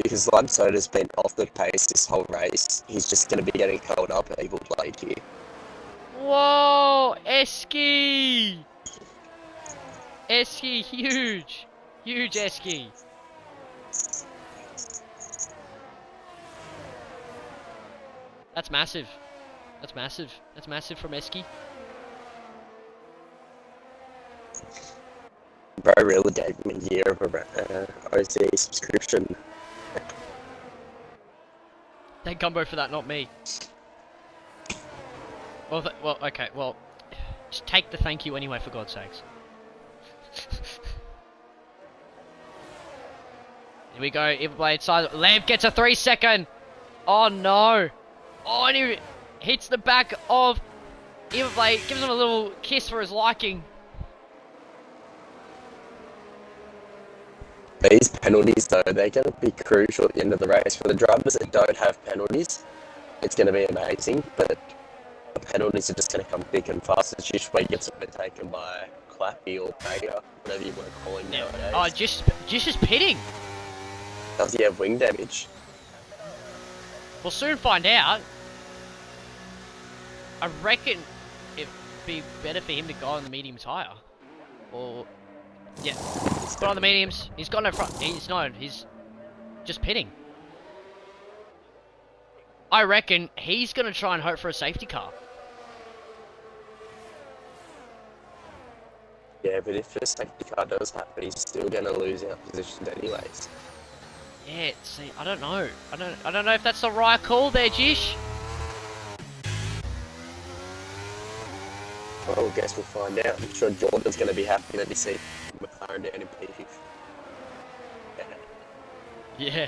Because Lime Soda's been off the pace this whole race. He's just going to be getting held up at Evil Blade here.
Whoa! Esky! Esky, huge! Huge Esky. That's massive. That's massive. That's massive from Esky.
Bro really gave him a year of a OCE subscription.
Thank Gumbo for that, not me. Well, okay, well, just take the thank you anyway, for God's sakes. Here we go, Evil Blade side. Lev gets a 3-second. Oh no. Oh, and he hits the back of Evil Blade, gives him a little kiss for his liking.
These penalties, though, they're going to be crucial at the end of the race. For the drivers that don't have penalties, it's going to be amazing, but the penalties are just going to come thick and fast. It's usually gets overtaken by Clappy or Baker, whatever you want to call him nowadays.
Oh, just is pitting.
Does he have wing damage?
We'll soon find out. I reckon it'd be better for him to go on the medium tyre. Or, yeah, put on the mediums. He's got no front. He's just pitting. I reckon he's going to try and hope for a safety car.
Yeah, but if a safety car does happen, he's still going to lose out positions anyways.
Yeah, see, I don't know. I don't know if that's the right call there, Jish.
Well, I guess we'll find out. I'm sure Jordan's going to be happy that he sees McLaren down in P5.
Yeah.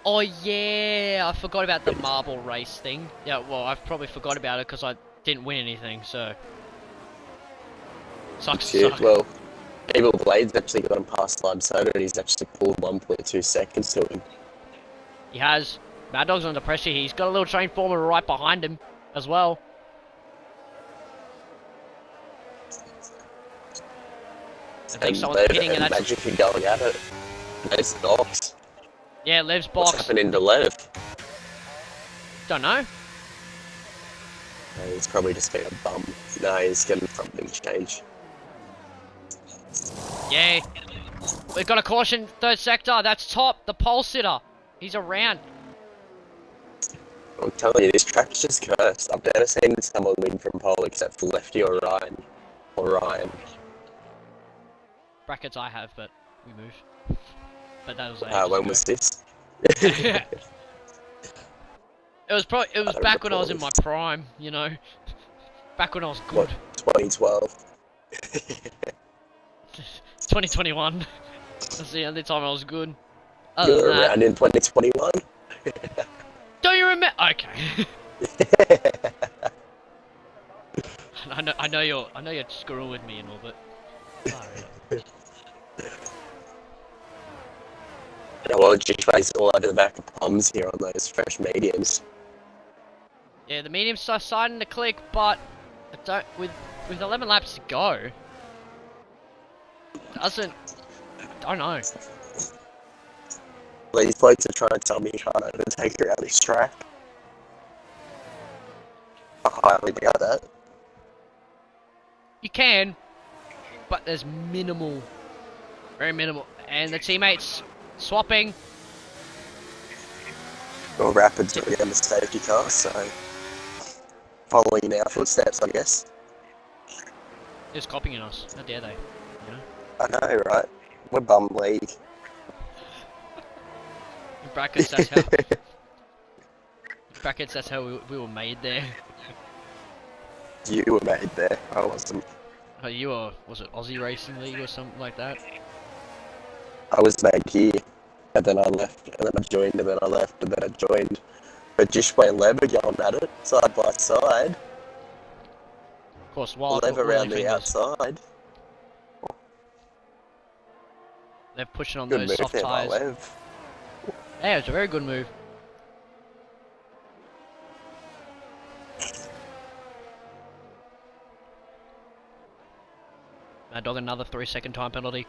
Oh yeah, I forgot about the marble race thing. Yeah, well, I've probably forgot about it because I didn't win anything, so... Sucks to suck.
Well, Evil Blade's actually got him past Lime Soda and he's actually pulled 1.2 seconds to him.
He has. Mad Dog's under pressure here. He's got a little train former right behind him as well. I think someone's pitting and that's...
Magic are going at it. There's the box.
Yeah, Lev's box.
What's happening to Lev?
Don't know.
He's probably just been a bum. No, he's getting something change.
Yeah. We've got a caution, third sector. That's top. The pole sitter. He's around.
I'm telling you, this track's just cursed. I've never seen someone win from pole except for Lefty or Ryan.
Brackets I have, but we move. But that was
when was this?
It was back when I was in my prime, you know. Back when I was good.
What, 2012?
2021. That's the only time I was good.
You were around in 2021?
Don't you remember? Okay. I know you're screwing with me and all, but.
Yeah, well, G-Trace all over the back of Plums here on those fresh mediums.
Yeah, the mediums are starting to click, but with 11 laps to go, I don't know.
Well, these blokes are trying to tell me you can't overtake around this track. I highly doubt that.
You can, but there's minimal, very minimal, and the teammates swapping.
Well, Rapid's already on the safety car, so... following in our footsteps, I guess.
Just copying us. How dare they? You know?
I know, right? We're bum league.
In brackets, that's how. Brackets, that's how we were made there.
You were made there. I wasn't.
Oh, you were, was it Aussie Racing League or something like that?
I was made here, and then I left, and then I joined, and then I left, and then I joined. But Jishway and Lev are going at it, side by side.
Of course, while
Lev
oily
around the
fingers.
outside.
They're pushing on
Good
those
move
soft
there by
tyres.
Lev.
Yeah, it's a very good move. Mad Dog, another 3-second time penalty.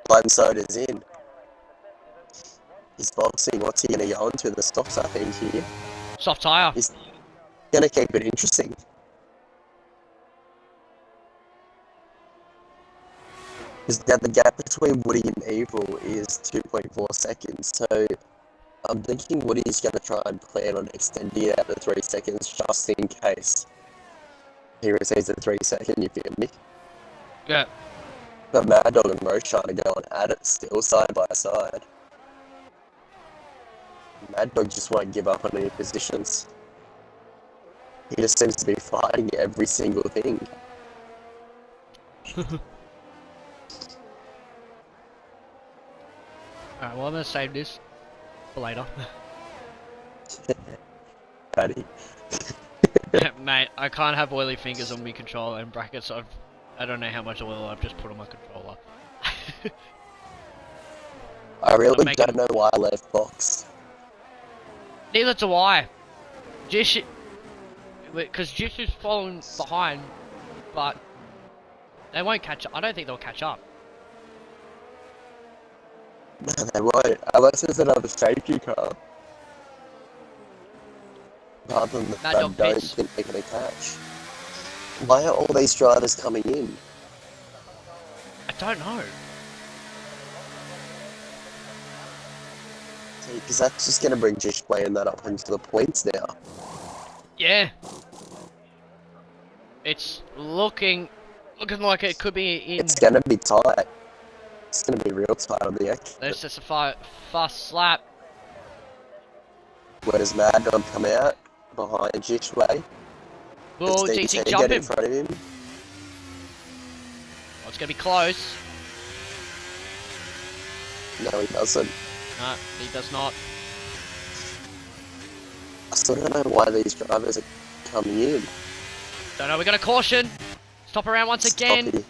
Blindsider's in. He's boxing. What's he going to go into? The stops, I think, here.
Soft tyre.
He's going to keep it interesting. Because now the gap between Woody and Evil is 2.4 seconds, so I'm thinking Woody's going to try and plan on extending it out to 3 seconds just in case he receives a 3 second, you feel me?
Yeah.
But Mad Dog and Rose trying to go on at it still, side by side. Mad Dog just won't give up on any positions. He just seems to be fighting every single thing.
Alright, well I'm gonna save this for later.
Paddy.
Mate, I can't have oily fingers on my controller and brackets. I don't know how much oil I've just put on my controller.
I really
making-
don't know why I left box.
Neither do I. Jish, because Jish is following behind, but they won't catch up. I don't think they'll catch up.
No, they won't. Unless there's another safety car. Rather than that, I
Dog
don't
pits.
think they're going to catch. Why are all these drivers coming in?
I don't know.
Because that's just going to bring Jish playing that up into the points now.
Yeah. It's looking like it could be in.
It's going to be tight. It's going to be real tight on the exit.
There's just a fast slap.
Where does Mad Dog come out? Behind Jishway.
Will
Does
DC
DT
jump
get in
him?
front of him?
Oh, it's gonna be close.
No, he doesn't.
No, he does not.
I still don't know why these drivers are coming in.
Don't know, we got a caution. Stop around once again.
Stoppy.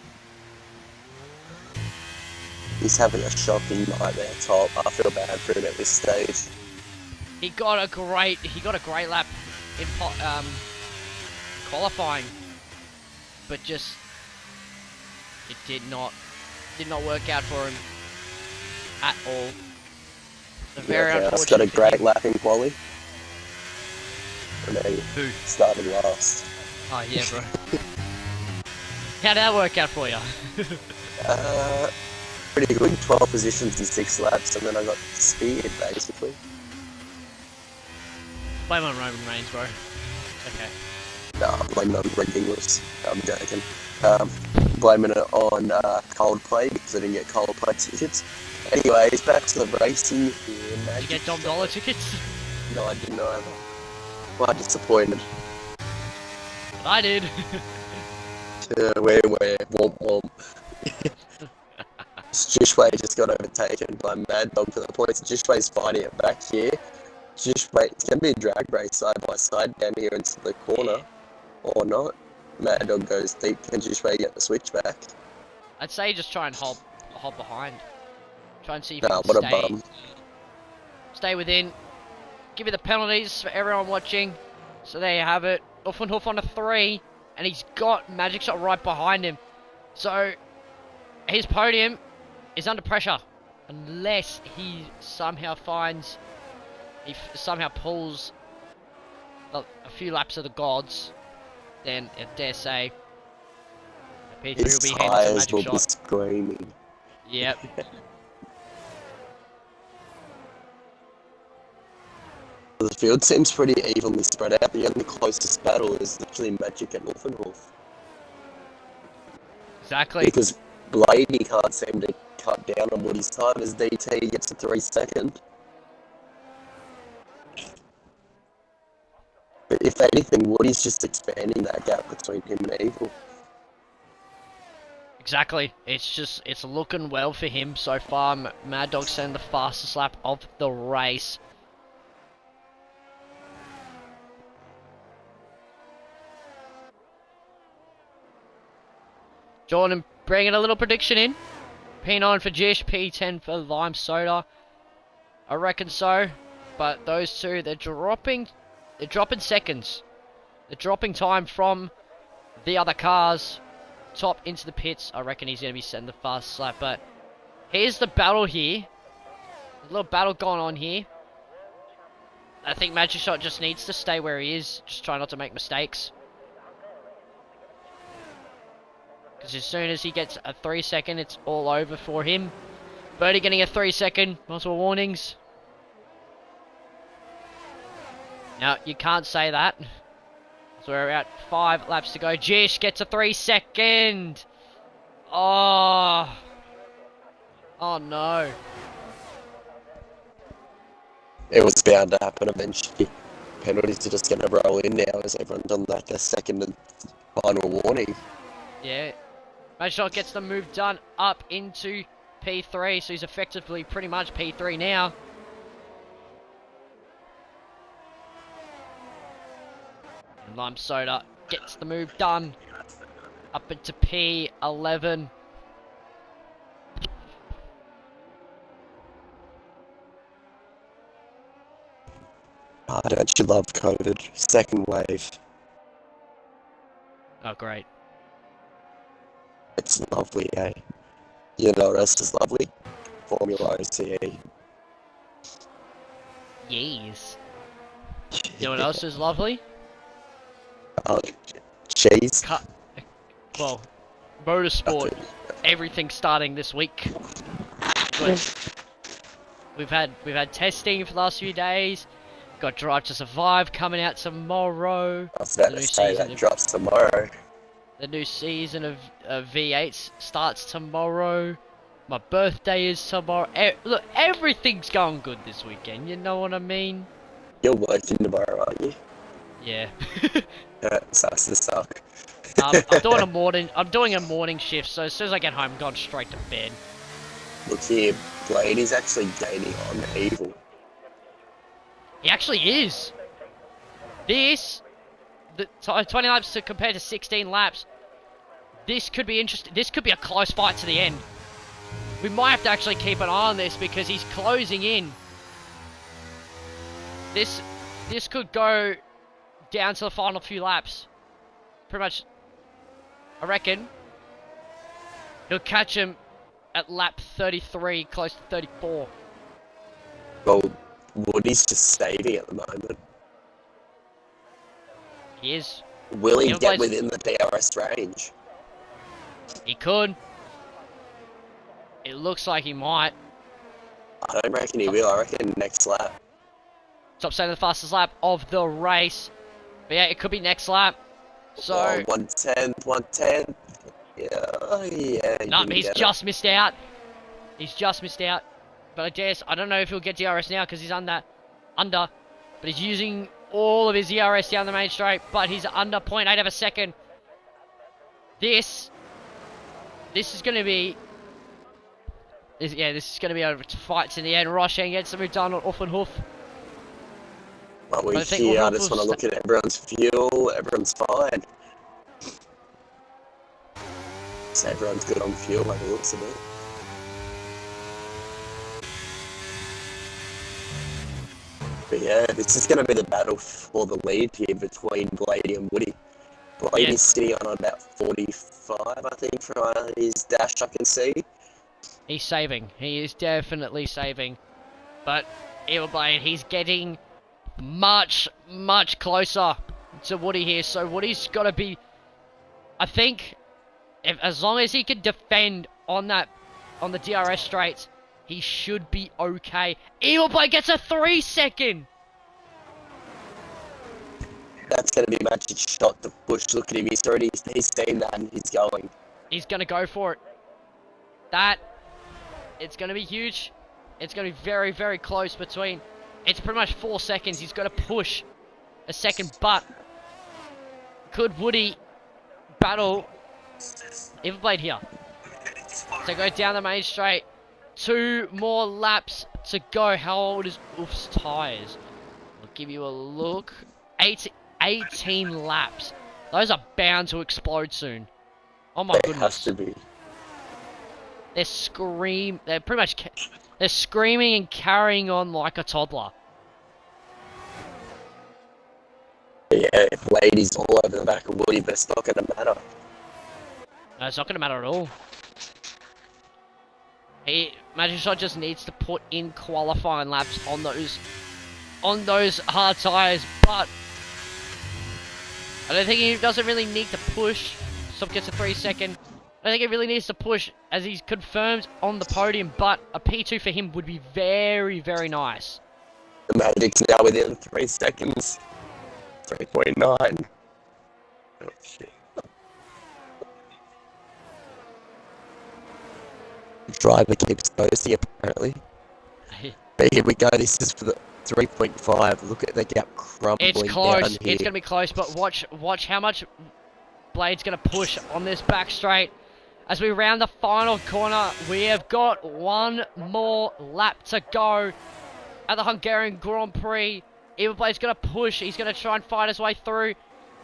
He's having a shocking night there, Top. I feel bad for him at this stage.
He got a great lap in qualifying, but just it did not work out for him at all. The very
Yeah,
unfortunate.
got a great
thing.
lap in quali. And then he
Who?
started last.
Oh yeah, bro. How'd that work out for you?
Pretty good. 12 positions in 6 laps, and then I got speared basically.
Blame on Roman Reigns, bro. Okay.
No, I'm blaming it on Greg Inglis. I'm joking. Blaming it on Coldplay because I didn't get Coldplay tickets. Anyways, back to the racing here.
Did you get Dom Dollar tickets?
No, I didn't either. Well, disappointed.
I did.
Where, womp womp. Jishway just got overtaken by Mad Dog for the points. Jishway's fighting it back here. Jishway, it's going to be a drag race side by side down here into the corner. Or not. Mad Dog goes deep. Can Jishway get the switch back?
I'd say just try and hold behind. Try and see if
Nah,
you
what
can
a bum.
stay within. Give me the penalties for everyone watching. So there you have it. Hoof and Hoof on a 3. And he's got Magic Shot right behind him. So his podium is under pressure. Unless he somehow finds... He somehow pulls a few laps of the gods. Then I dare say... P3
His
will be handed to
tyres
Magic
will be
Shot.
screaming.
Yep.
The field seems pretty evenly spread out. The only closest battle is literally Magic and Wolfenwolf.
Exactly.
Because Bladey can't seem to cut down on Woody's time as DT gets a 3 second. But if anything, Woody's just expanding that gap between him and Evil.
Exactly. It's looking well for him so far. Mad Dog send the fastest lap of the race. Jordan bringing a little prediction in. P9 for Jish, P10 for Lime Soda. I reckon so. But those two, they're dropping seconds. They're dropping time from the other cars. Top into the pits. I reckon he's going to be setting the fastest lap. But here's the battle here. A little battle going on here. I think Magic Shot just needs to stay where he is. Just try not to make mistakes. Because as soon as he gets a 3 second, it's all over for him. Birdie getting a 3 second. Multiple warnings. Now, you can't say that. So we're at 5 laps to go. Jish gets a 3 second. Oh. Oh no.
It was bound to happen eventually. Penalties are just going to roll in now as everyone's on like their second and final warning.
Yeah. Magic Shot gets the move done up into P3. So he's effectively pretty much P3 now. And Lime Soda gets the move done up into P11.
Oh, don't you love COVID? Second wave.
Oh, great.
It's lovely, eh? You know what else is lovely? Formula OCE.
Yes. You know what else is lovely?
Cheese.
Well, motorsport. Everything starting this week. We've had testing for the last few days. Got Drive to Survive coming out tomorrow.
I was about to say that drops tomorrow.
The new season of V8 starts tomorrow. My birthday is tomorrow. Look, everything's going good this weekend. You know what I mean?
You're working tomorrow, aren't you?
Yeah.
That sucks to suck.
I'm doing a morning. I'm doing a morning shift, so as soon as I get home, I'm going straight to bed.
Look here, Blade is actually gaining on Evil.
He actually is. This, the 20 laps to compare to 16 laps. This could be interesting. This could be a close fight to the end. We might have to actually keep an eye on this because he's closing in. This could go down to the final few laps. Pretty much, I reckon he'll catch him at lap 33, close to 34.
Well, Woody's just saving at the moment.
He is.
Will he get within the DRS range?
He could. It looks like he might.
I don't reckon he will. I reckon next lap.
Top saying the fastest lap of the race. But yeah, it could be next lap. So
110, 110. Yeah.
no, he's just missed out. He's just missed out. But I don't know if he'll get DRS now because he's under. But he's using all of his DRS down the main straight. But he's under 0.8 of a second. This is going to be. This is going to be a fight to the end. Roshan gets the move done on Offenhof.
Well, I just want to look at everyone's fuel. Everyone's fine. So everyone's good on fuel by the looks of it. But yeah, this is going to be the battle for the lead here between Blady and Woody. Blady's sitting on about 45, I think, from his dash I can see.
He's saving. He is definitely saving. But Evil Blade, he's getting much, much closer to Woody here. So Woody's got to be... I think As long as he can defend on the DRS straights, he should be okay. Evil Blade gets a 3 second.
That's going to be Magic's shot to push. Look at him. He's seen that and he's going.
He's going to go for it. It's going to be huge. It's going to be very, very close between. It's pretty much 4 seconds. He's got to push a second, but could Woody battle Evil Blade here? So go down the main straight. 2 more laps to go. How old is Oof's tyres? I'll give you a look. 18 laps. Those are bound to explode soon. Oh my goodness.
Has to be.
They're screaming and carrying on like a toddler.
Yeah, Blade all over the back of Woody, but it's not going to matter.
No, it's not going to matter at all. Magic Shot just needs to put in qualifying laps on those hard tyres, but I don't think he doesn't really need to push. Stop gets a 3 second. I don't think he really needs to push as he's confirmed on the podium, but a P2 for him would be very, very nice.
The Magic's now within 3 seconds. 3.9. Oh shit. The driver keeps posting apparently. But here we go, this is for the 3.5. Look at the gap crumbling
It's close.
down here.
It's going to be close, but watch how much Blade's going to push on this back straight. As we round the final corner, we have got 1 more lap to go at the Hungarian Grand Prix. Evil Blade's going to push. He's going to try and fight his way through.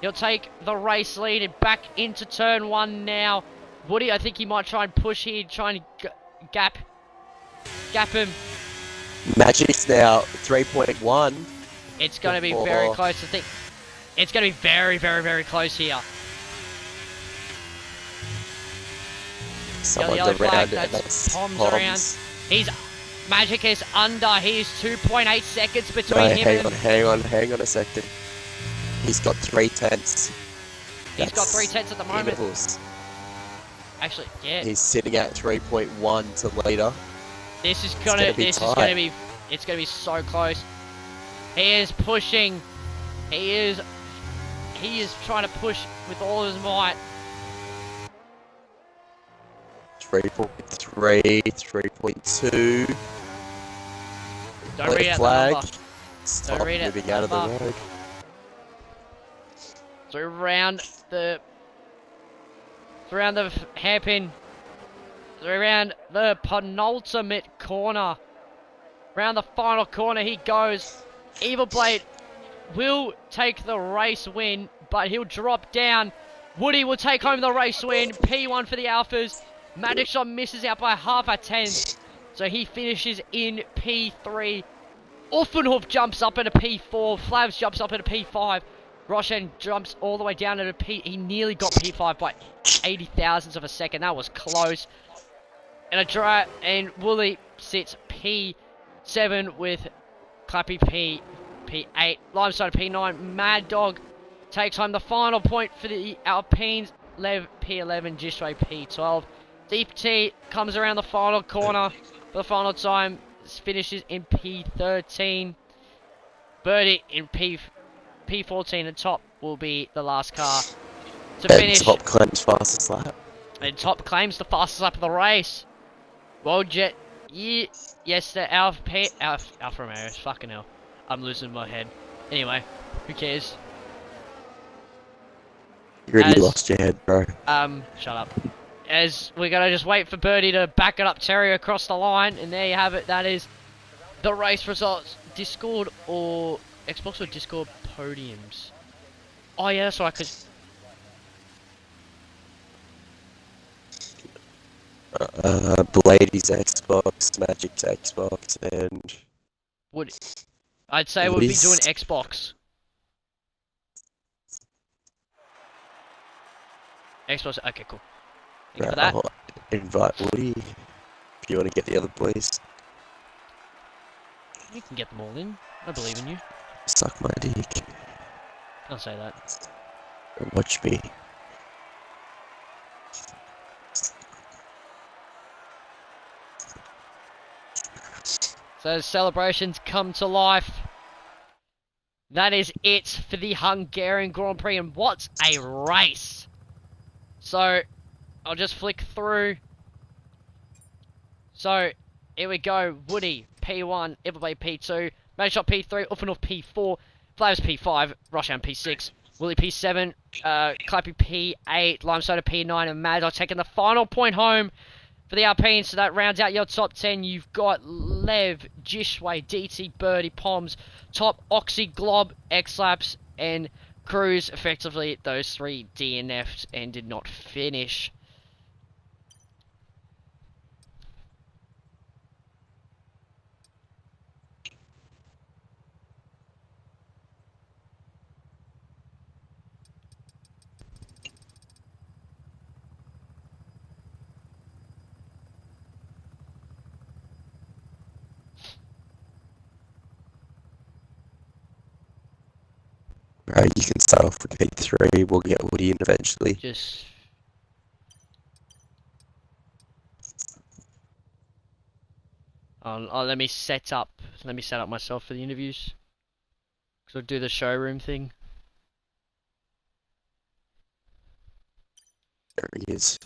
He'll take the race lead and back into turn 1 now. Woody, I think he might try and push here, try and gap him.
Magic's now 3.1.
It's going to be very close. I think it's going to be very, very, very close here.
Someone's
yellow flag,
around it.
that's Tom's around. Magic is under. He's 2.8 seconds between him
hang on a second. He's got 3/10.
He's got 3/10 at the moment.
Intervals.
Actually, yeah.
He's sitting at 3.1 to leader.
It's gonna be so close. He is pushing. He is trying to push with all his might.
3.3, 3.2.
Don't read out
flag.
the number.
Stop
Don't read out
moving
the
out of the
number.
road.
So around the hairpin. So around the penultimate corner. Around the final corner he goes. Evil Blade will take the race win, but he'll drop down. Woody will take home the race win. P1 for the Alphas. Magic Shot misses out by half a tenth. So he finishes in P3. Offenhoff jumps up into P4. Flavs jumps up into P5. Roshan jumps all the way down into P. He nearly got P5 by 80 thousandths of a second. That was close. And Wooly sits P7 with Clappy P8. Limestone P9. Mad Dog takes home the final point for the Alpines. Lev P11. Jishway P12. Deep T comes around the final corner for the final time. Finishes in P13. Birdie in P14 and top will be the last car to finish.
And top claims fastest lap.
And top claims the fastest lap of the race. World Jet, yeah, yes, the Alfa Romeo's. Fucking hell, I'm losing my head. Anyway, who cares?
You really lost your head, bro.
Shut up. As we're gonna just wait for Birdie to back it up Terry across the line, and there you have it. That is the race results. Discord or Xbox or Discord podiums. Oh yeah, that's right. Cause
Blady's Xbox, Magic's Xbox, and
I'd say we'll be doing Xbox. Xbox. Okay, cool. Thank you for that.
I'll invite Woody if you want to get the other boys.
You can get them all in. I believe in you.
Suck my dick.
Can't say that.
Watch me.
So celebrations come to life. That is it for the Hungarian Grand Prix, and what a race! So, I'll just flick through. So, here we go. Woody, P1, Everblade P2, Manshot P3, Uffenhoff P4, Flavors P5, Roshan P6, Willie P7, Clappy P8, Limesoda P9, and Mad are taking the final point home for the Alpines. So that rounds out your top 10. You've got Lev, Jishway, DT, Birdie, Poms, Top, Oxy, Glob, X-Laps, and Cruz. Effectively, those three DNF'd and did not finish.
Right, you can start off with P3. We'll get Woody in eventually.
Just... let me set up myself for the interviews. Because I'll do the showroom thing.
There he is.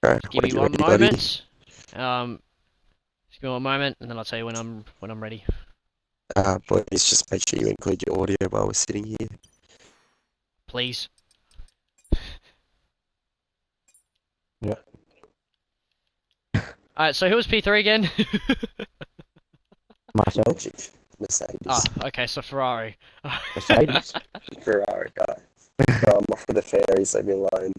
Right,
Give me one moment. Just give me one moment, and then I'll tell you when I'm ready.
Please just make sure you include your audio while we're sitting here.
Please.
Yeah.
Alright, so who was P3 again?
Myself.
Mercedes.
Ah, okay, so Ferrari.
Mercedes.
Ferrari guy. So I'm off for the fairies, leave me alone.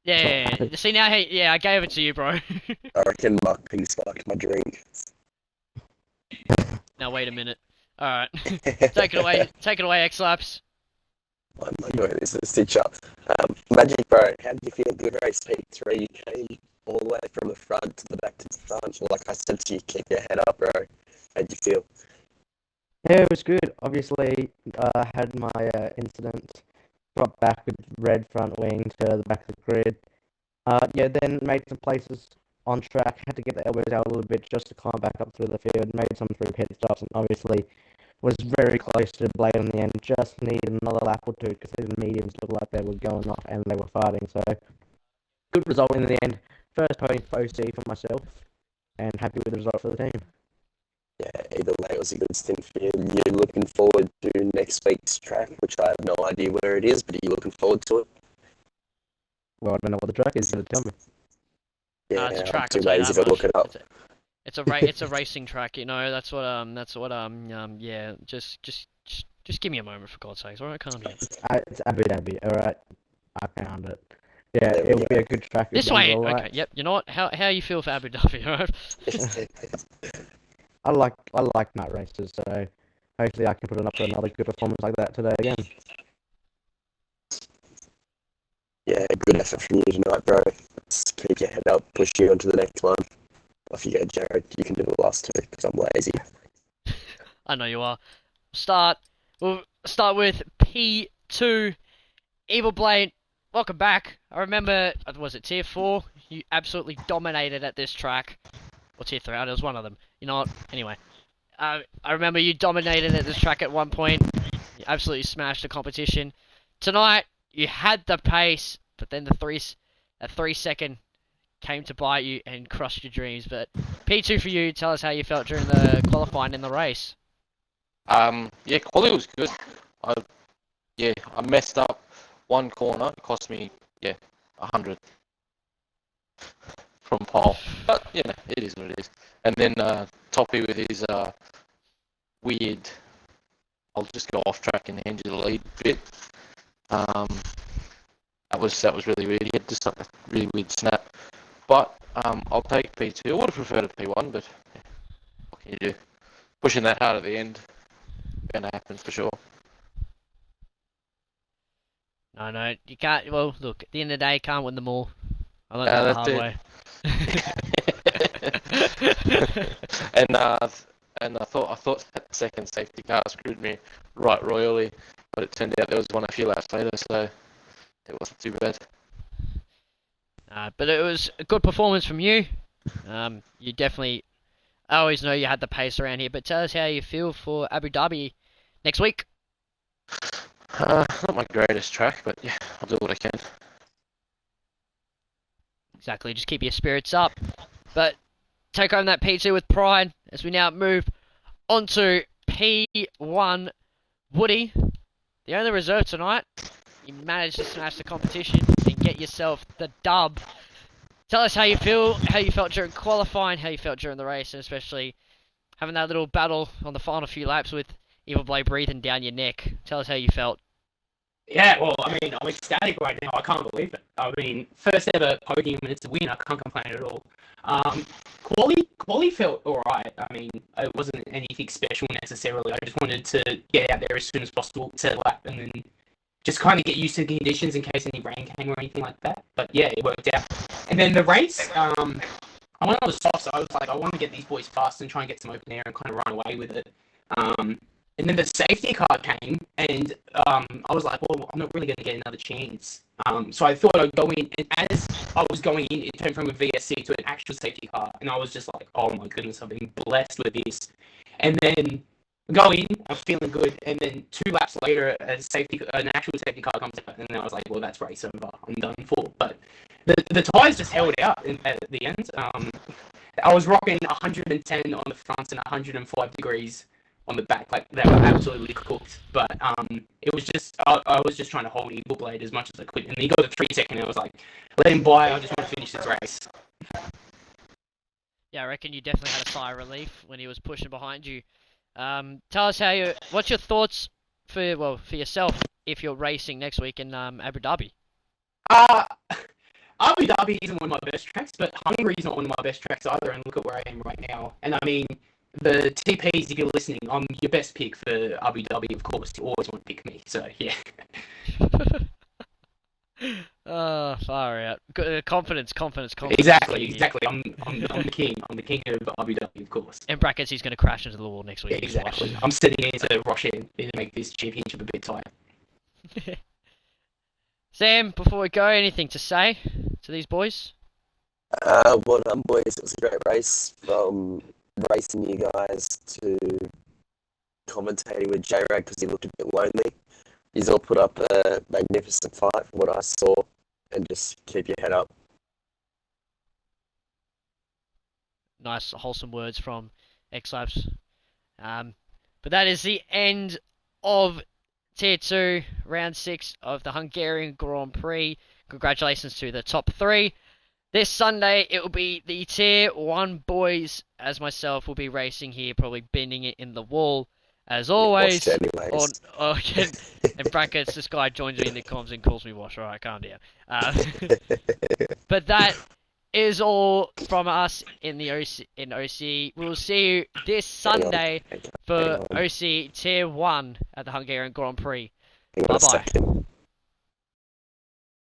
Yeah, see now, hey, yeah, I gave it to you, bro.
I reckon Mark Ping sparked my drink.
Now wait a minute. Alright. Take it away, X-Laps.
Oh my god, this is a stitch up. Magic Bro, how did you feel? Good race P3. You came all the way from the front to the back to the front. Like I said to you, keep your head up, bro. How'd you feel?
Yeah, it was good. Obviously, I had my incident, dropped back with red front wing to the back of the grid. Yeah, then made some places on track. Had to get the elbows out a little bit just to climb back up through the field. Made some through pit stops, and obviously was very close to the blade in the end. Just needed another lap or two because these mediums looked like they were going off and they were fighting. So good result in the end. First podium for OC for myself, and happy with the result for the team.
Yeah, either way, it was a good stint for you. You're looking forward to next week's track, which I have no idea where it is, but are you looking forward to it?
Well, I don't know what the track is. You're gonna tell me.
Yeah,
It's a
I'm
track,
too
I'll tell you
lazy
that
to look
much.
it up.
It's a racing track, you know. That's what yeah. Just give me a moment for God's sakes, alright? Calm down.
It's Abu Dhabi, alright? I found it. Yeah,
There we
it'll be
go.
a good track.
This
It'll be
way.
alright.
Okay. Yep. You know what? How you feel for Abu Dhabi, alright?
I like night races, so hopefully I can put it up to another good performance like that today again.
Yeah, good effort from you tonight, bro. Let's keep your head up, push you on to the next one. Off you go, Jared. You can do the last two, because I'm lazy.
I know you are. We'll start with P2. Evil Blade, welcome back. I remember, was it Tier 4? You absolutely dominated at this track. Or Tier 3, it was one of them. You know what? Anyway. I remember you dominated at this track at one point. You absolutely smashed the competition. Tonight, you had the pace, but then the 3 second came to bite you and crushed your dreams. But P2 for you, tell us how you felt during the qualifying in the race.
Yeah, quality was good. I messed up one corner. It cost me 100 from pole. But yeah, it is what it is. And then Toppy with his weird. I'll just go off track and hand you the lead bit. That was really weird. He had just like a really weird snap. But I'll take P2. I would have preferred a P1, but yeah, what can you do? Pushing that hard at the end, gonna happen for sure.
No, you can't. Well, look, at the end of the day, you can't win them all. I learned that the hard way.
And I thought that second safety car screwed me right royally, but it turned out there was one a few laps later, so it wasn't too bad.
But it was a good performance from you. You definitely I always know you had the pace around here, but tell us how you feel for Abu Dhabi next week.
Not my greatest track, but yeah, I'll do what I can.
Exactly, just keep your spirits up. But take home that P2 with pride as we now move on to P1. Woody, the only reserve tonight, you managed to smash the competition and get yourself the dub. Tell us how you felt during qualifying, how you felt during the race, and especially having that little battle on the final few laps with Evil Blade breathing down your neck. Tell us how you felt.
Yeah, well, I mean, I'm ecstatic right now. I can't believe it. I mean, first ever podium and it's a win. I can't complain at all. Quali felt alright. I mean, it wasn't anything special necessarily. I just wanted to get out there as soon as possible, set a lap, and then just kind of get used to the conditions in case any rain came or anything like that. But yeah, it worked out. And then the race, I went on the soft, so I was like, I want to get these boys fast and try and get some open air and kind of run away with it. And then the safety car came, and I was like, well, I'm not really going to get another chance. So I thought I'd go in, and as I was going in, it turned from a VSC to an actual safety car, and I was just like, oh my goodness, I've been blessed with this. And then go in, I'm feeling good, and then 2 laps later, an actual safety car comes out, and I was like, well, that's race over, I'm done for. But the tyres just held out at the end. I was rocking 110 on the front and 105 degrees on the back, like they were absolutely cooked. But it was just I was just trying to hold Evil Blade as much as I could, and he got a 3 second. And I was like, let him by. I just want to finish this race.
Yeah, I reckon you definitely had a sigh of relief when he was pushing behind you. Tell us what's your thoughts for yourself if you're racing next week in Abu Dhabi?
Abu Dhabi isn't one of my best tracks, but Hungary is not one of my best tracks either. And look at where I am right now. And I mean, the TPs, if you're listening, I'm your best pick for Abu Dhabi, of course. You always want to pick me, so yeah.
Oh, far out. Confidence.
Exactly. I'm the king. I'm the king of Abu Dhabi, of course.
In brackets, he's going to crash into the wall next week.
Yeah, exactly. I'm sitting here to rush in to make this championship a bit tight.
Sam, before we go, anything to say to these boys?
Well done, boys. It was a great race from racing you guys to commentating with J-Rag because he looked a bit lonely. He's all put up a magnificent fight from what I saw, and just keep your head up.
Nice, wholesome words from X-Labs. But that is the end of Tier 2, Round 6 of the Hungarian Grand Prix. Congratulations to the top 3. This Sunday, it will be the Tier 1 boys, as myself will be racing here, probably bending it in the wall. As always, in brackets, this guy joins me in the comms and calls me wash. Alright, calm down. But that is all from us in the OC. We'll see you this Sunday for OC Tier 1 at the Hungarian Grand Prix. Bye-bye.